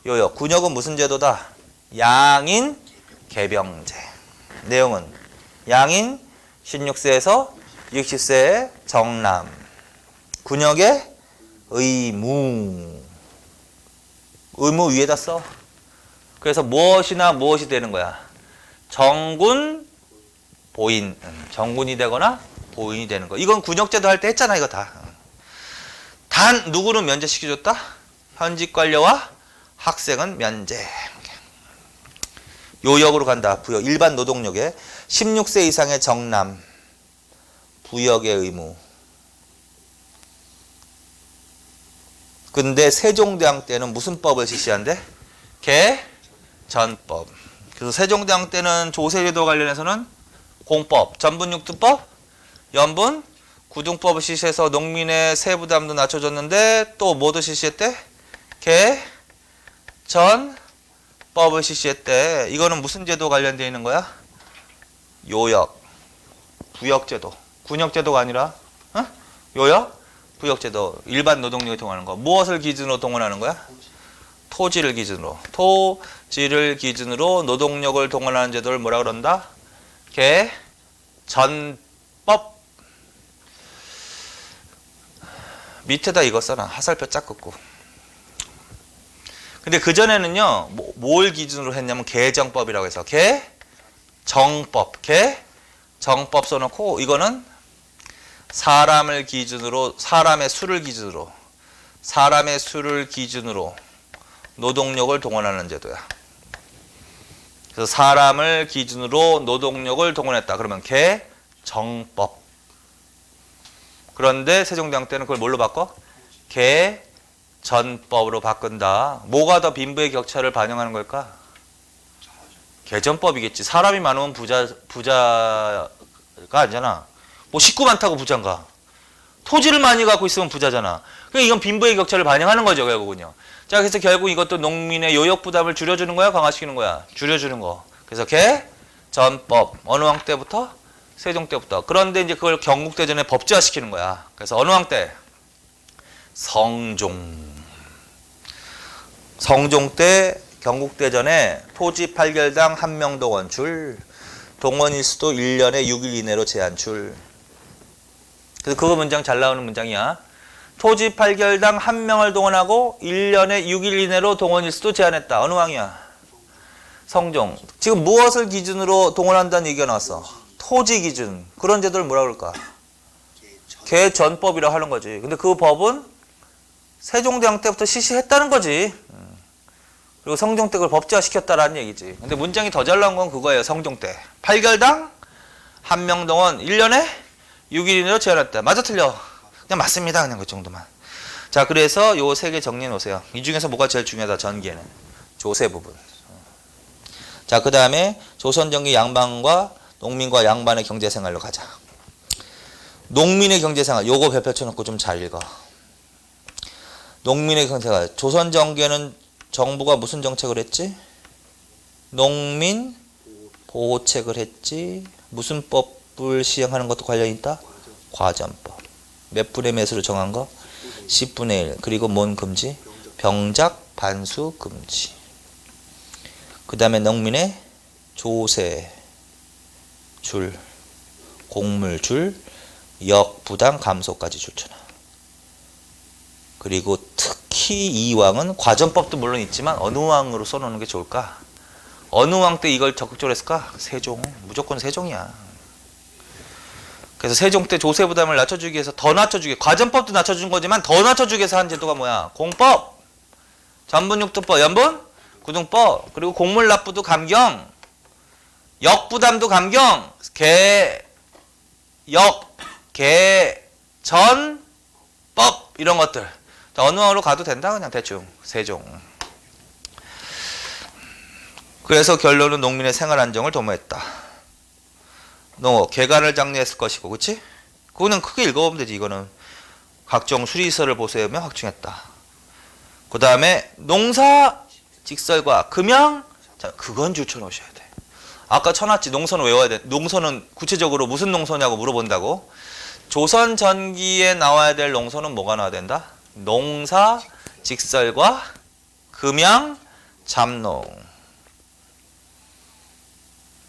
요역. 군역은 무슨 제도다? 양인 개병제. 내용은 양인 16세에서 60세의 정남. 군역의 의무. 의무 위에다 써. 그래서 무엇이나 무엇이 되는 거야. 정군, 보인. 정군이 되거나 보인이 되는 거. 이건 군역제도 할 때 했잖아. 이거 다. 단 누구는 면제시켜줬다? 현직 관료와 학생은 면제. 요역으로 간다. 부역. 일반 노동력에 16세 이상의 정남. 부역의 의무. 근데 세종대왕 때는 무슨 법을 실시한대? 개전법. 그래서 세종대왕 때는 조세제도 관련해서는 공법, 전분육두법, 연분 구등법을 실시해서 농민의 세부담도 낮춰줬는데 또 뭐도 실시했대? 개전법을 실시했대. 이거는 무슨 제도 관련되어 있는 거야? 요역, 부역제도. 군역제도가 아니라 요역, 부역제도. 일반 노동력이 동원하는 거. 무엇을 기준으로 동원하는 거야? 토지를 기준으로. 토지를 기준으로 노동력을 동원하는 제도를 뭐라 그런다? 개전법. 밑에다 이거 써놔. 하살표 짝 긋고. 근데 그전에는요, 뭘 기준으로 했냐면 개정법이라고 해서 개정법. 개정법 써놓고 이거는 사람을 기준으로, 사람의 수를 기준으로 노동력을 동원하는 제도야. 그래서 사람을 기준으로 노동력을 동원했다. 그러면 개정법. 그런데 세종대왕 때는 그걸 뭘로 바꿔? 개전법으로 바꾼다. 뭐가 더 빈부의 격차를 반영하는 걸까? 개전법이겠지. 사람이 많으면 부자가 아니잖아. 뭐 식구 많다고 부자인가? 토지를 많이 갖고 있으면 부자잖아. 그러니까 이건 빈부의 격차를 반영하는 거죠, 결국은요. 자, 그래서 결국 이것도 농민의 요역 부담을 줄여주는 거야, 강화시키는 거야? 줄여주는 거. 그래서 개전법. 어느 왕 때부터? 세종 때부터. 그런데 이제 그걸 경국대전에 법제화시키는 거야. 그래서 어느 왕 때? 성종. 성종 때 경국대전에 토지 8결당 1명 동원출, 동원일수도 1년에 6일 이내로 제한출. 그래서 그거 문장 잘 나오는 문장이야. 토지 8결당 1명을 동원하고 1년에 6일 이내로 동원일수도 제한했다. 어느 왕이야? 성종. 지금 무엇을 기준으로 동원한다는 얘기가 나왔어? 토지 기준. 그런 제도를 뭐라 그럴까? 개전법이라고 하는 거지. 근데 그 법은 세종대왕 때부터 실시했다는 거지. 그리고 성종 때 그걸 법제화시켰다라는 얘기지. 근데 문장이 더 잘 나온 건 그거예요. 성종 때. 8결당 1명 동원 1년에 6일 이내로 제한했다. 맞아 틀려? 그냥 맞습니다. 그냥 그 정도만. 자, 그래서 요 세 개 정리해 놓으세요. 이 중에서 뭐가 제일 중요하다? 전기에는. 조세 부분. 자, 그 다음에 조선전기 양반과 농민과 양반의 경제생활로 가자. 농민의 경제생활. 요거 별표 쳐놓고 좀 잘 읽어. 농민의 경제생활. 조선전기에는 정부가 무슨 정책을 했지? 농민 보호책을 했지. 무슨 법을 시행하는 것도 관련이 있다? 과전법. 몇 분의 몇으로 정한 거? 10분의 1. 그리고 뭔 금지? 병작 반수 금지. 그 다음에 농민의 조세 줄, 곡물 줄, 역부담 감소까지 줄잖아. 그리고 특히 이 왕은 과전법도 물론 있지만 어느 왕으로 써놓는 게 좋을까? 어느 왕 때 이걸 적극적으로 했을까? 세종. 무조건 세종이야. 그래서 세종 때 조세 부담을 낮춰주기 위해서 더 낮춰주기, 과전법도 낮춰준 거지만 더 낮춰주기 위해서 한 제도가 뭐야? 공법, 전분육토법, 연분, 구등법, 그리고 곡물 납부도 감경, 역부담도 감경, 전법 이런 것들. 자, 어느 왕으로 가도 된다 그냥 대충. 세종. 그래서 결론은 농민의 생활 안정을 도모했다. 농업, 개간을 장려했을 것이고, 그치? 그거는 크게 읽어보면 되지. 이거는 각종 수리시설을 보수하며 확충했다. 그 다음에 농사 직설과 금양. 자, 그건 줄쳐놓으셔야 돼. 아까 쳐놨지. 농선은 외워야 돼. 농선은 구체적으로 무슨 농선이냐고 물어본다고. 조선 전기에 나와야 될 농선은 뭐가 나와야 된다? 농사 직설과 금양 잡농.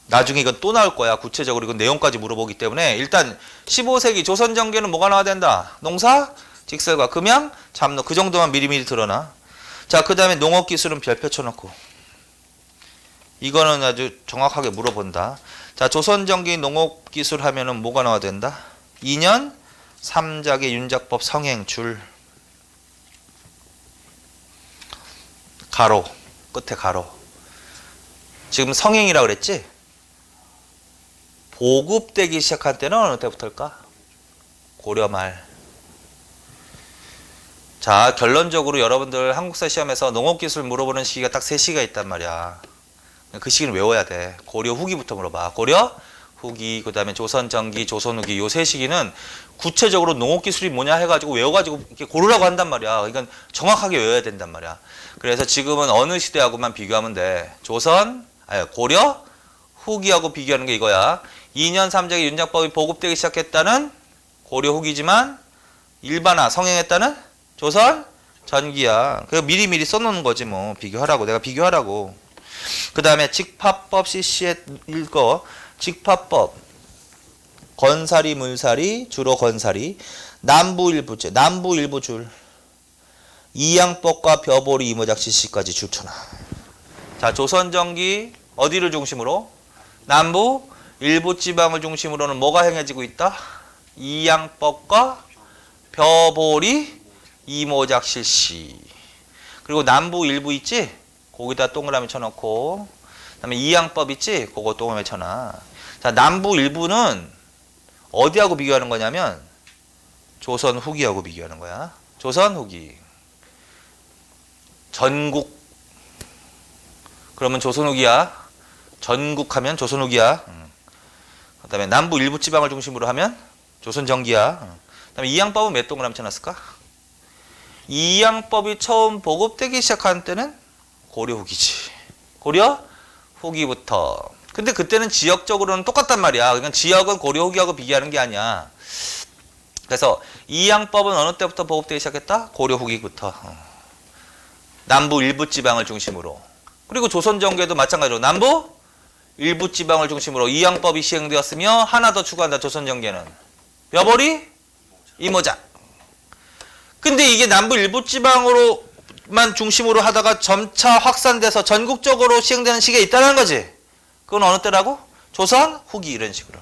나중에 이건 또 나올 거야. 구체적으로 이건 내용까지 물어보기 때문에 일단 15세기 조선 전기에는 뭐가 나와야 된다? 농사 직설과 금양 잡농. 그 정도만 미리미리 들어놔. 자, 그 다음에 농업기술은 별표 쳐놓고. 이거는 아주 정확하게 물어본다. 자, 조선전기 농업기술 하면은 뭐가 나와야 된다? 2년 3작의 윤작법 성행 줄. 가로. 끝에 가로. 지금 성행이라고 그랬지? 보급되기 시작한 때는 어느 때부터일까? 고려 말. 자, 결론적으로 여러분들 한국사 시험에서 농업기술 물어보는 시기가 딱 3시기가 있단 말이야. 그 시기는 외워야 돼. 고려 후기부터 물어봐. 고려 후기, 그 다음에 조선전기, 조선후기 요 세 시기는 구체적으로 농업기술이 뭐냐 해가지고 외워가지고 이렇게 고르라고 한단 말이야. 그러니까 정확하게 외워야 된단 말이야. 그래서 지금은 어느 시대하고만 비교하면 돼. 고려, 후기하고 비교하는 게 이거야. 2년 3제기 윤작법이 보급되기 시작했다는 고려 후기지만 일반화 성행했다는 조선 전기야. 그래서 미리미리 써놓는 거지 뭐. 비교하라고. 내가 비교하라고. 그 다음에 직파법 CC에 읽어. 직파법. 건사리, 물사리, 주로 건사리. 남부 일부제. 남부 일부줄. 이양법과 벼보리, 이모작 CC까지 줄쳐놔. 자, 조선전기 어디를 중심으로? 남부 일부 지방을 중심으로는 뭐가 행해지고 있다? 이양법과 벼보리, 이모작 실시. 그리고 남부 일부 있지? 거기다 동그라미 쳐놓고, 그 다음에 이양법 있지? 그거 동그라미 쳐놔. 자, 남부 일부는 어디하고 비교하는 거냐면 조선 후기하고 비교하는 거야. 조선 후기. 전국. 그러면 조선 후기야. 전국하면 조선 후기야. 그 다음에 남부 일부 지방을 중심으로 하면 조선 전기야. 그 다음에 이양법은 몇 동그라미 쳐놨을까? 이양법이 처음 보급되기 시작한 때는 고려 후기지. 고려 후기부터. 근데 그때는 지역적으로는 똑같단 말이야. 그러니까 지역은 고려 후기하고 비교하는 게 아니야. 그래서 이양법은 어느 때부터 보급되기 시작했다? 고려 후기부터. 남부 일부 지방을 중심으로. 그리고 조선전기에도 마찬가지로 남부 일부 지방을 중심으로 이양법이 시행되었으며 하나 더 추가한다. 조선전기에는 벼보리, 이모작. 근데 이게 남부 일부 지방으로만 중심으로 하다가 점차 확산돼서 전국적으로 시행되는 시기에 있다는 거지. 그건 어느 때라고? 조선 후기 이런 식으로.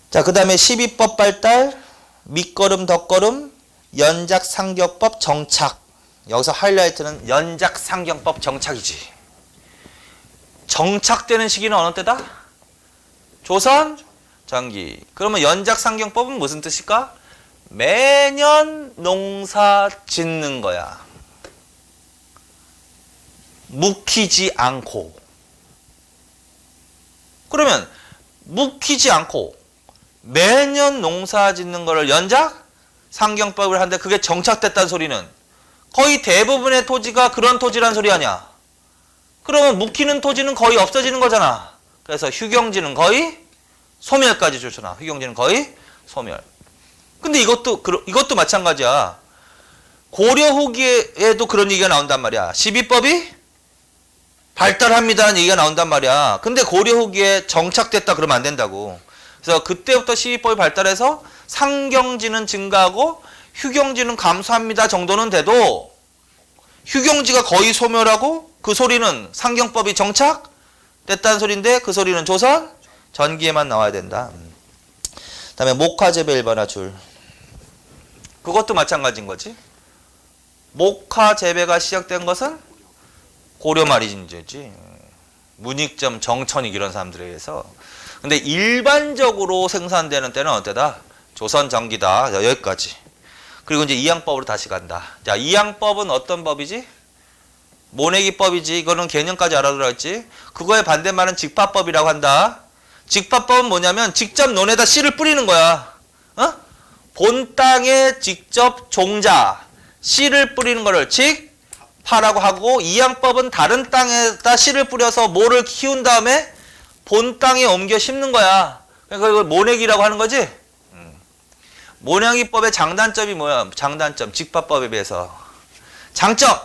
자, 그 다음에 12법 발달, 밑거름, 덧거름, 연작상경법 정착. 여기서 하이라이트는 연작상경법 정착이지. 정착되는 시기는 어느 때다? 조선 전기. 그러면 연작상경법은 무슨 뜻일까? 매년 농사 짓는 거야. 묵히지 않고. 그러면 묵히지 않고 매년 농사 짓는 거를 연작 상경법을 하는데 그게 정착됐다는 소리는 거의 대부분의 토지가 그런 토지란 소리 아니야. 그러면 묵히는 토지는 거의 없어지는 거잖아. 그래서 휴경지는 거의 소멸까지 줄쳐놔. 휴경지는 거의 소멸. 근데 이것도 마찬가지야. 고려 후기에도 그런 얘기가 나온단 말이야. 12법이 발달합니다라는 얘기가 나온단 말이야. 근데 고려 후기에 정착됐다 그러면 안 된다고. 그래서 그때부터 12법이 발달해서 상경지는 증가하고 휴경지는 감소합니다 정도는 돼도 휴경지가 거의 소멸하고 그 소리는 상경법이 정착됐다는 소리인데 그 소리는 조선 전기에만 나와야 된다. 그 다음에 목화재배 일반화 줄. 그것도 마찬가지인 거지. 목화재배가 시작된 것은 고려 말이지. 문익점, 정천익 이런 사람들에 의해서. 근데 일반적으로 생산되는 때는 어때다? 조선 전기다. 여기까지. 그리고 이제 이양법으로 다시 간다. 자, 이양법은 어떤 법이지? 모내기법이지. 이거는 개념까지 알아두라 했지. 그거의 반대말은 직파법이라고 한다. 직파법은 뭐냐면 직접 논에다 씨를 뿌리는 거야. 본 땅에 직접 종자, 씨를 뿌리는 거를 직파라고 하고, 이양법은 다른 땅에다 씨를 뿌려서 모를 키운 다음에 본 땅에 옮겨 심는 거야. 그러니까 이걸 모내기라고 하는 거지. 모내기법의 장단점이 뭐야? 장단점, 직파법에 비해서. 장점,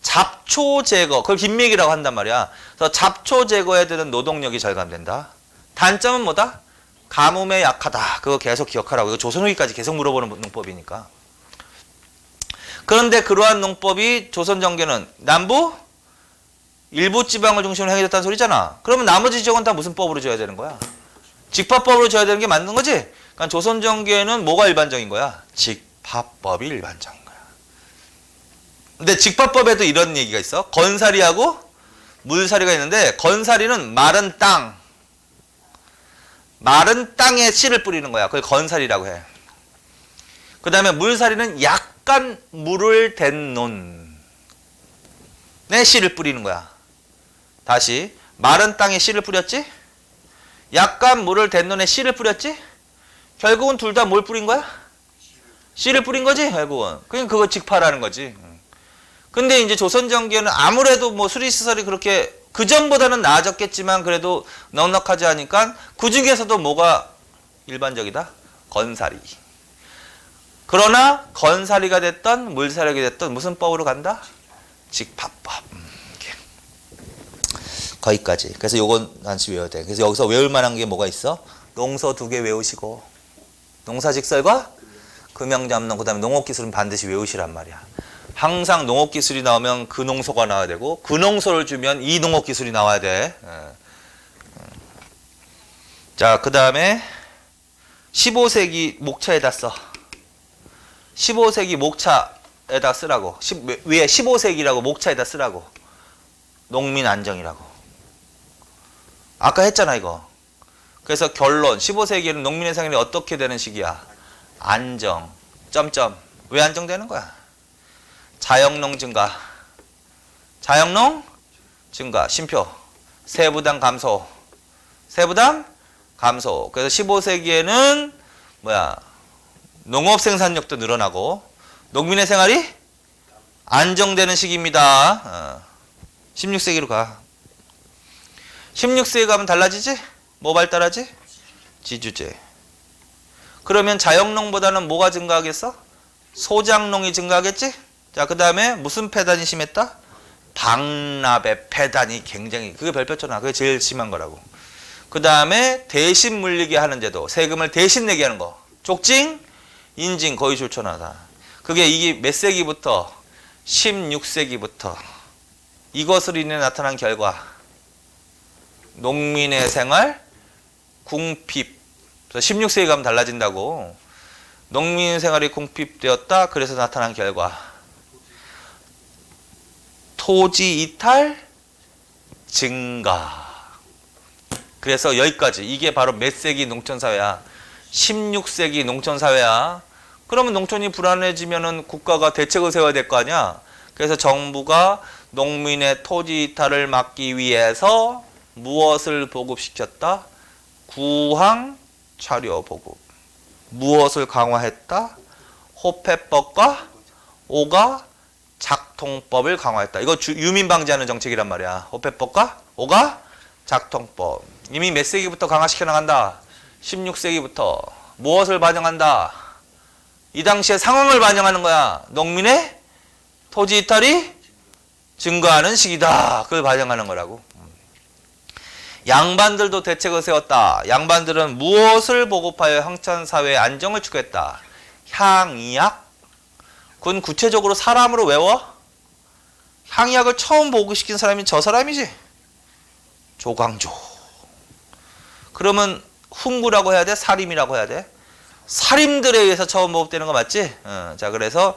잡초 제거, 그걸 김맥이라고 한단 말이야. 그래서 잡초 제거에 드는 노동력이 절감된다. 단점은 뭐다? 가뭄에 약하다. 그거 계속 기억하라고. 이거 조선 후기까지 계속 물어보는 농법이니까. 그런데 그러한 농법이 조선 전기는 남부 일부 지방을 중심으로 행해졌다는 소리잖아. 그러면 나머지 지역은 다 무슨 법으로 지어야 되는 거야? 직파법으로 지어야 되는 게 맞는 거지? 그러니까 조선 전기에는 뭐가 일반적인 거야? 직파법이 일반적인 거야. 근데 직파법에도 이런 얘기가 있어. 건사리하고 물사리가 있는데, 건사리는 마른 땅, 마른 땅에 씨를 뿌리는 거야. 그걸 건사리라고 해. 그 다음에 물사리는 약간 물을 댄 논에 씨를 뿌리는 거야. 다시 마른 땅에 씨를 뿌렸지? 약간 물을 댄 논에 씨를 뿌렸지? 결국은 둘 다 뭘 뿌린 거야? 씨를 뿌린 거지, 결국은. 그냥 그거 직파라는 거지. 근데 이제 조선전기에는 아무래도 뭐 수리시설이 그렇게 그전보다는 나아졌겠지만 그래도 넉넉하지 않으니까 그 중에서도 뭐가 일반적이다? 건사리. 그러나 건사리가 됐던 물사력이 됐던 무슨 법으로 간다? 직파법. 거기까지. 그래서 요건 단지 외워야 돼. 그래서 여기서 외울 만한 게 뭐가 있어? 농서 2개 외우시고 농사직설과 금형잡농 그다음에 농업기술은 반드시 외우시란 말이야. 항상 농업기술이 나오면 그 농소가 나와야 되고 그 농소를 주면 이 농업기술이 나와야 돼. 자, 그 다음에 15세기 목차에다 써. 15세기 목차에다 쓰라고. 위에 15세기라고 목차에다 쓰라고. 농민 안정이라고. 아까 했잖아 이거. 그래서 결론 15세기에는 농민의 생활이 어떻게 되는 시기야? 안정. 점점. 왜 안정되는 거야? 자영농 증가. 자영농 증가. 쉼표. 세부담 감소. 세부담 감소. 그래서 15세기에는 뭐야? 농업 생산력도 늘어나고 농민의 생활이 안정되는 시기입니다. 16세기로 가. 16세기 가면 달라지지? 뭐 발달하지? 지주제. 그러면 자영농보다는 뭐가 증가하겠어? 소작농이 증가하겠지? 자, 그 다음에 무슨 폐단이 심했다? 방납의 폐단이 굉장히, 그게 별표잖아. 그게 제일 심한 거라고. 그 다음에 대신 물리게 하는 제도. 세금을 대신 내게 하는 거. 족징, 인징 거의 줄천하다. 그게 이게 몇 세기부터? 16세기부터. 이것으로 인해 나타난 결과. 농민의 생활, 궁핍. 16세기 가면 달라진다고. 농민 생활이 궁핍되었다. 그래서 나타난 결과. 토지 이탈 증가. 그래서 여기까지. 이게 바로 몇 세기 농촌사회야? 16세기 농촌사회야. 그러면 농촌이 불안해지면은 국가가 대책을 세워야 될 거 아니야? 그래서 정부가 농민의 토지 이탈을 막기 위해서 무엇을 보급시켰다? 구황 차려 보급. 무엇을 강화했다? 호패법과 오가 작통법을 강화했다. 이거 유민 방지하는 정책이란 말이야. 호패법과 오가 작통법. 이미 몇 세기부터 강화시켜 나간다? 16세기부터. 무엇을 반영한다? 이 당시의 상황을 반영하는 거야. 농민의 토지 이탈이 증가하는 시기다. 그걸 반영하는 거라고. 양반들도 대책을 세웠다. 양반들은 무엇을 보급하여 황천사회의 안정을 추구했다? 향이약? 그건 구체적으로 사람으로 외워? 향이약을 처음 보급시킨 사람이 저 사람이지. 조광조. 그러면 훈구라고 해야 돼? 사림이라고 해야 돼? 사림들에 의해서 처음 보급되는 거 맞지? 자, 그래서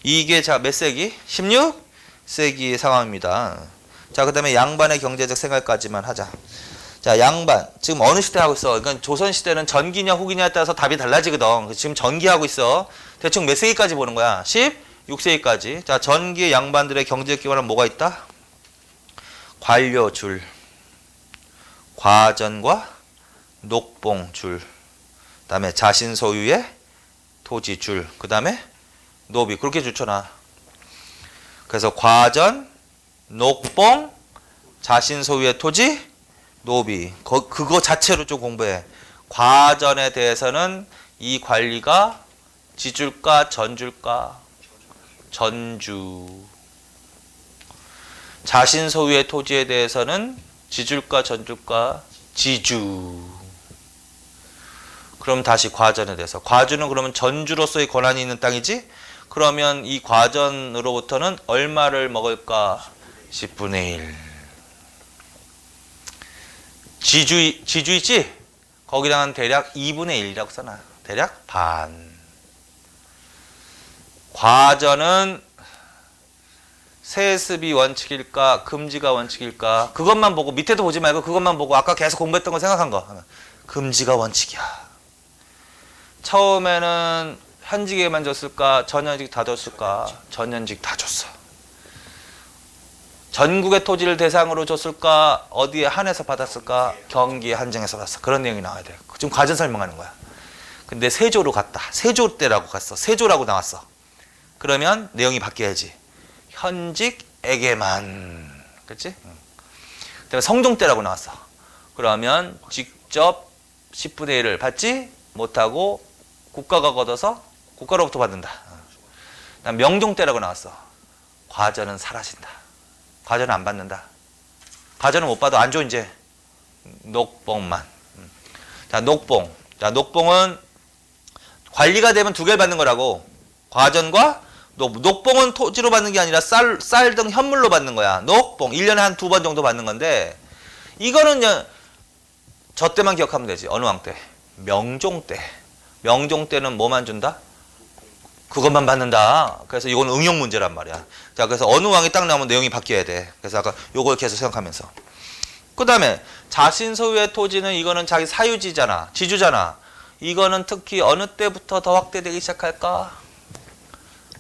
이게 자 몇 세기? 16세기의 상황입니다. 자, 그 다음에 양반의 경제적 생활까지만 하자. 자, 양반. 지금 어느 시대 하고 있어? 그러니까 조선시대는 전기냐 후기냐에 따라서 답이 달라지거든. 지금 전기하고 있어. 대충 몇 세기까지 보는 거야? 16세기까지. 자, 전기의 양반들의 경제적 기반은 뭐가 있다? 관료줄. 과전과 녹봉줄. 그 다음에 자신 소유의 토지줄. 그 다음에 노비. 그렇게 줄쳐놔. 그래서 과전, 녹봉, 자신 소유의 토지, 노비. 그거 자체로 좀 공부해. 과전에 대해서는 이 관리가 지줄까 전줄까? 전주. 자신 소유의 토지에 대해서는 지줄까 전줄까? 지주. 그럼 다시 과전에 대해서. 과주는 그러면 전주로서의 권한이 있는 땅이지? 그러면 이 과전으로부터는 얼마를 먹을까? 10분의 1. 지주 있지? 거기다가는 대략 2분의 1이라고 써놔. 대략 반. 과전은 세습이 원칙일까? 금지가 원칙일까? 그것만 보고 밑에도 보지 말고 그것만 보고 아까 계속 공부했던 거 생각한 거. 금지가 원칙이야. 처음에는 현직에만 줬을까? 전현직 다 줬을까? 전현직 다 줬어. 전국의 토지를 대상으로 줬을까? 어디에 한해서 받았을까? 경기에 한정해서 받았어. 그런 내용이 나와야 돼. 지금 과전 설명하는 거야. 근데 세조로 갔다. 세조 때라고 갔어. 세조라고 나왔어. 그러면 내용이 바뀌어야지. 현직에게만. 그렇지? 그다음에 성종 때라고 나왔어. 그러면 직접 10분의 1을 받지 못하고 국가가 걷어서 국가로부터 받는다. 그다음 명종 때라고 나왔어. 과전은 사라진다. 과전은 안 받는다. 과전은 못 받아. 안 줘 이제. 녹봉만. 자, 녹봉. 자, 녹봉은 관리가 되면 두 개를 받는 거라고. 과전과 녹봉은 토지로 받는 게 아니라 쌀 등 현물로 받는 거야. 녹봉. 1년에 한 2번 정도 받는 건데 이거는 저 때만 기억하면 되지. 어느 왕 때? 명종 때. 명종 때는 뭐만 준다? 그것만 받는다. 그래서 이건 응용 문제란 말이야. 자, 그래서 어느 왕이 딱 나오면 내용이 바뀌어야 돼. 그래서 아까 요걸 계속 생각하면서. 그 다음에 자신 소유의 토지는 이거는 자기 사유지잖아. 지주잖아. 이거는 특히 어느 때부터 더 확대되기 시작할까?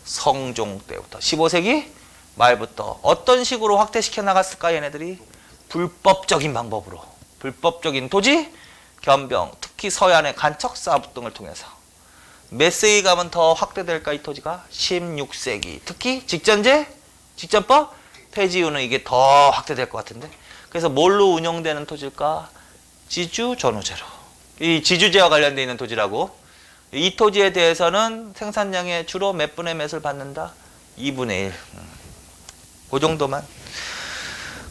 성종 때부터. 15세기 말부터. 어떤 식으로 확대시켜 나갔을까 얘네들이? 불법적인 방법으로. 불법적인 토지, 겸병, 특히 서해안의 간척사업 등을 통해서. 몇 세기 가면 더 확대될까 이 토지가? 16세기. 특히 직전제, 직전법, 폐지 이후는 이게 더 확대될 것 같은데. 그래서 뭘로 운영되는 토지일까? 지주 전후제로. 이 지주제와 관련되어 있는 토지라고. 이 토지에 대해서는 생산량의 주로 몇 분의 몇을 받는다? 2분의 1. 그 정도만.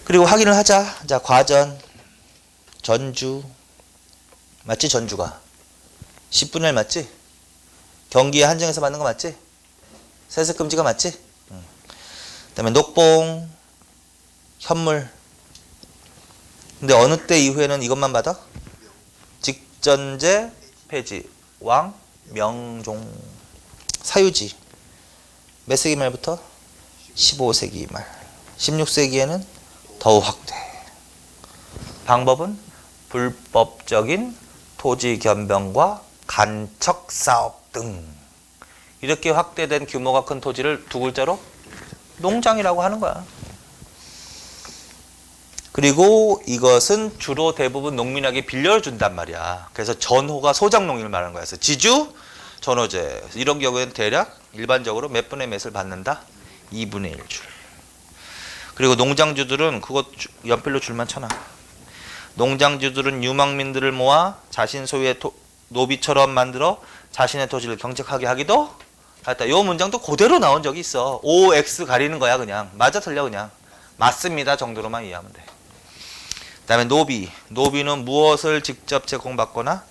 그리고 확인을 하자. 자, 과전, 전주. 맞지? 전주가. 10분의 1 맞지? 경기에 한정해서 받는 거 맞지? 세습금지가 맞지? 그 다음에 녹봉, 현물. 근데 어느 때 이후에는 이것만 받아? 직전제, 폐지, 왕, 명종, 사유지. 몇 세기 말부터? 15세기 말. 16세기에는 더욱 확대. 방법은 불법적인 토지 겸병과 간척 사업 등. 이렇게 확대된 규모가 큰 토지를 두 글자로 농장이라고 하는 거야. 그리고 이것은 주로 대부분 농민에게 빌려준단 말이야. 그래서 전호가 소작농민을 말하는 거야. 그래서 지주, 전호제. 이런 경우에는 대략 일반적으로 몇 분의 몇을 받는다? 2분의 1 줄. 그리고 농장주들은 그것 연필로 줄만 쳐놔. 농장주들은 유망민들을 모아 자신 소유의 노비처럼 만들어 자신의 토지를 경작하게 하기도 했다. 요 문장도 그대로 나온 적이 있어. OX 가리는 거야 그냥. 맞아 틀려 그냥. 맞습니다 정도로만 이해하면 돼. 그 다음에 노비. 노비는 무엇을 직접 제공받거나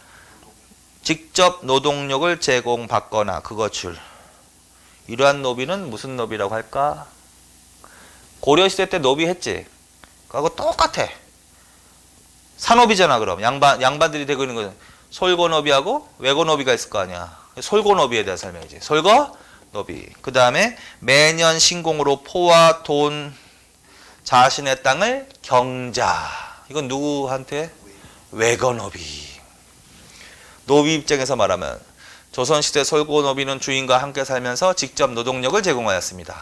직접 노동력을 제공받거나 그것 줄. 이러한 노비는 무슨 노비라고 할까? 고려시대 때 노비 했지. 그하고 똑같아. 산업이잖아 그럼. 양반들이 되고 있는 거는 솔고노비하고 외고노비가 있을 거 아니야. 솔고노비에 대한 설명이지. 솔고노비. 그 다음에 매년 신공으로 포와 돈 자신의 땅을 경자. 이건 누구한테? 외고노비. 노비 입장에서 말하면 조선시대 솔고노비는 주인과 함께 살면서 직접 노동력을 제공하였습니다.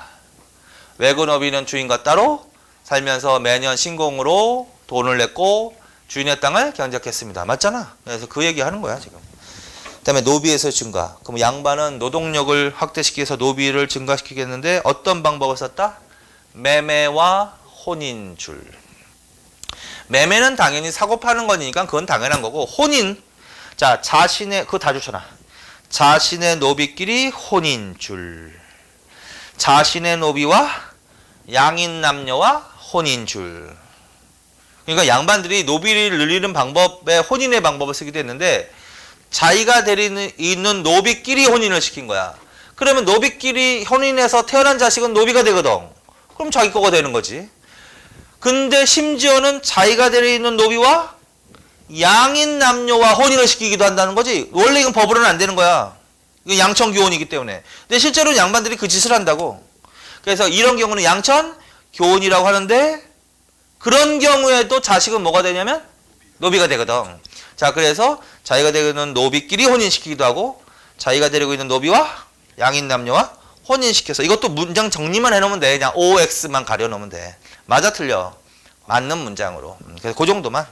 외고노비는 주인과 따로 살면서 매년 신공으로 돈을 냈고 주인의 땅을 경작했습니다. 맞잖아. 그래서 그 얘기하는 거야 지금. 그다음에 노비에서 증가. 그럼 양반은 노동력을 확대시키기 위해서 노비를 증가시키겠는데 어떤 방법을 썼다? 매매와 혼인줄. 매매는 당연히 사고 파는 거니까 그건 당연한 거고 혼인. 자, 자신의 그거 다 좋잖아. 자신의 노비끼리 혼인줄. 자신의 노비와 양인 남녀와 혼인줄. 그러니까 양반들이 노비를 늘리는 방법에 혼인의 방법을 쓰기도 했는데 자기가 데리는 있는 노비끼리 혼인을 시킨 거야. 그러면 노비끼리 혼인해서 태어난 자식은 노비가 되거든. 그럼 자기 거가 되는 거지. 근데 심지어는 자기가 데리는 노비와 양인 남녀와 혼인을 시키기도 한다는 거지. 원래 이건 법으로는 안 되는 거야. 이건 양천교혼이기 때문에. 근데 실제로는 양반들이 그 짓을 한다고. 그래서 이런 경우는 양천교혼이라고 하는데 그런 경우에도 자식은 뭐가 되냐면 노비가 되거든. 자, 그래서 자기가 데리는 노비끼리 혼인시키기도 하고 자기가 데리고 있는 노비와 양인 남녀와 혼인시켜서 이것도 문장 정리만 해놓으면 돼. 그냥 OX만 가려놓으면 돼. 맞아 틀려. 맞는 문장으로. 그래서 그 정도만.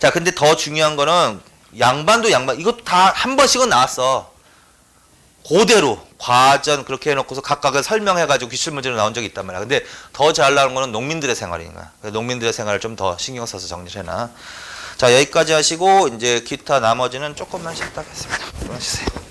자, 근데 더 중요한 거는 양반도 양반. 이것도 다 한 번씩은 나왔어. 그대로 과전 그렇게 해놓고서 각각을 설명해가지고 기출문제로 나온 적이 있단 말이야. 근데 더 잘 나오는 거는 농민들의 생활이니까. 농민들의 생활을 좀 더 신경 써서 정리를 해놔. 자, 여기까지 하시고 이제 기타 나머지는 조금만 쉬었다 하겠습니다. 들어가주세요.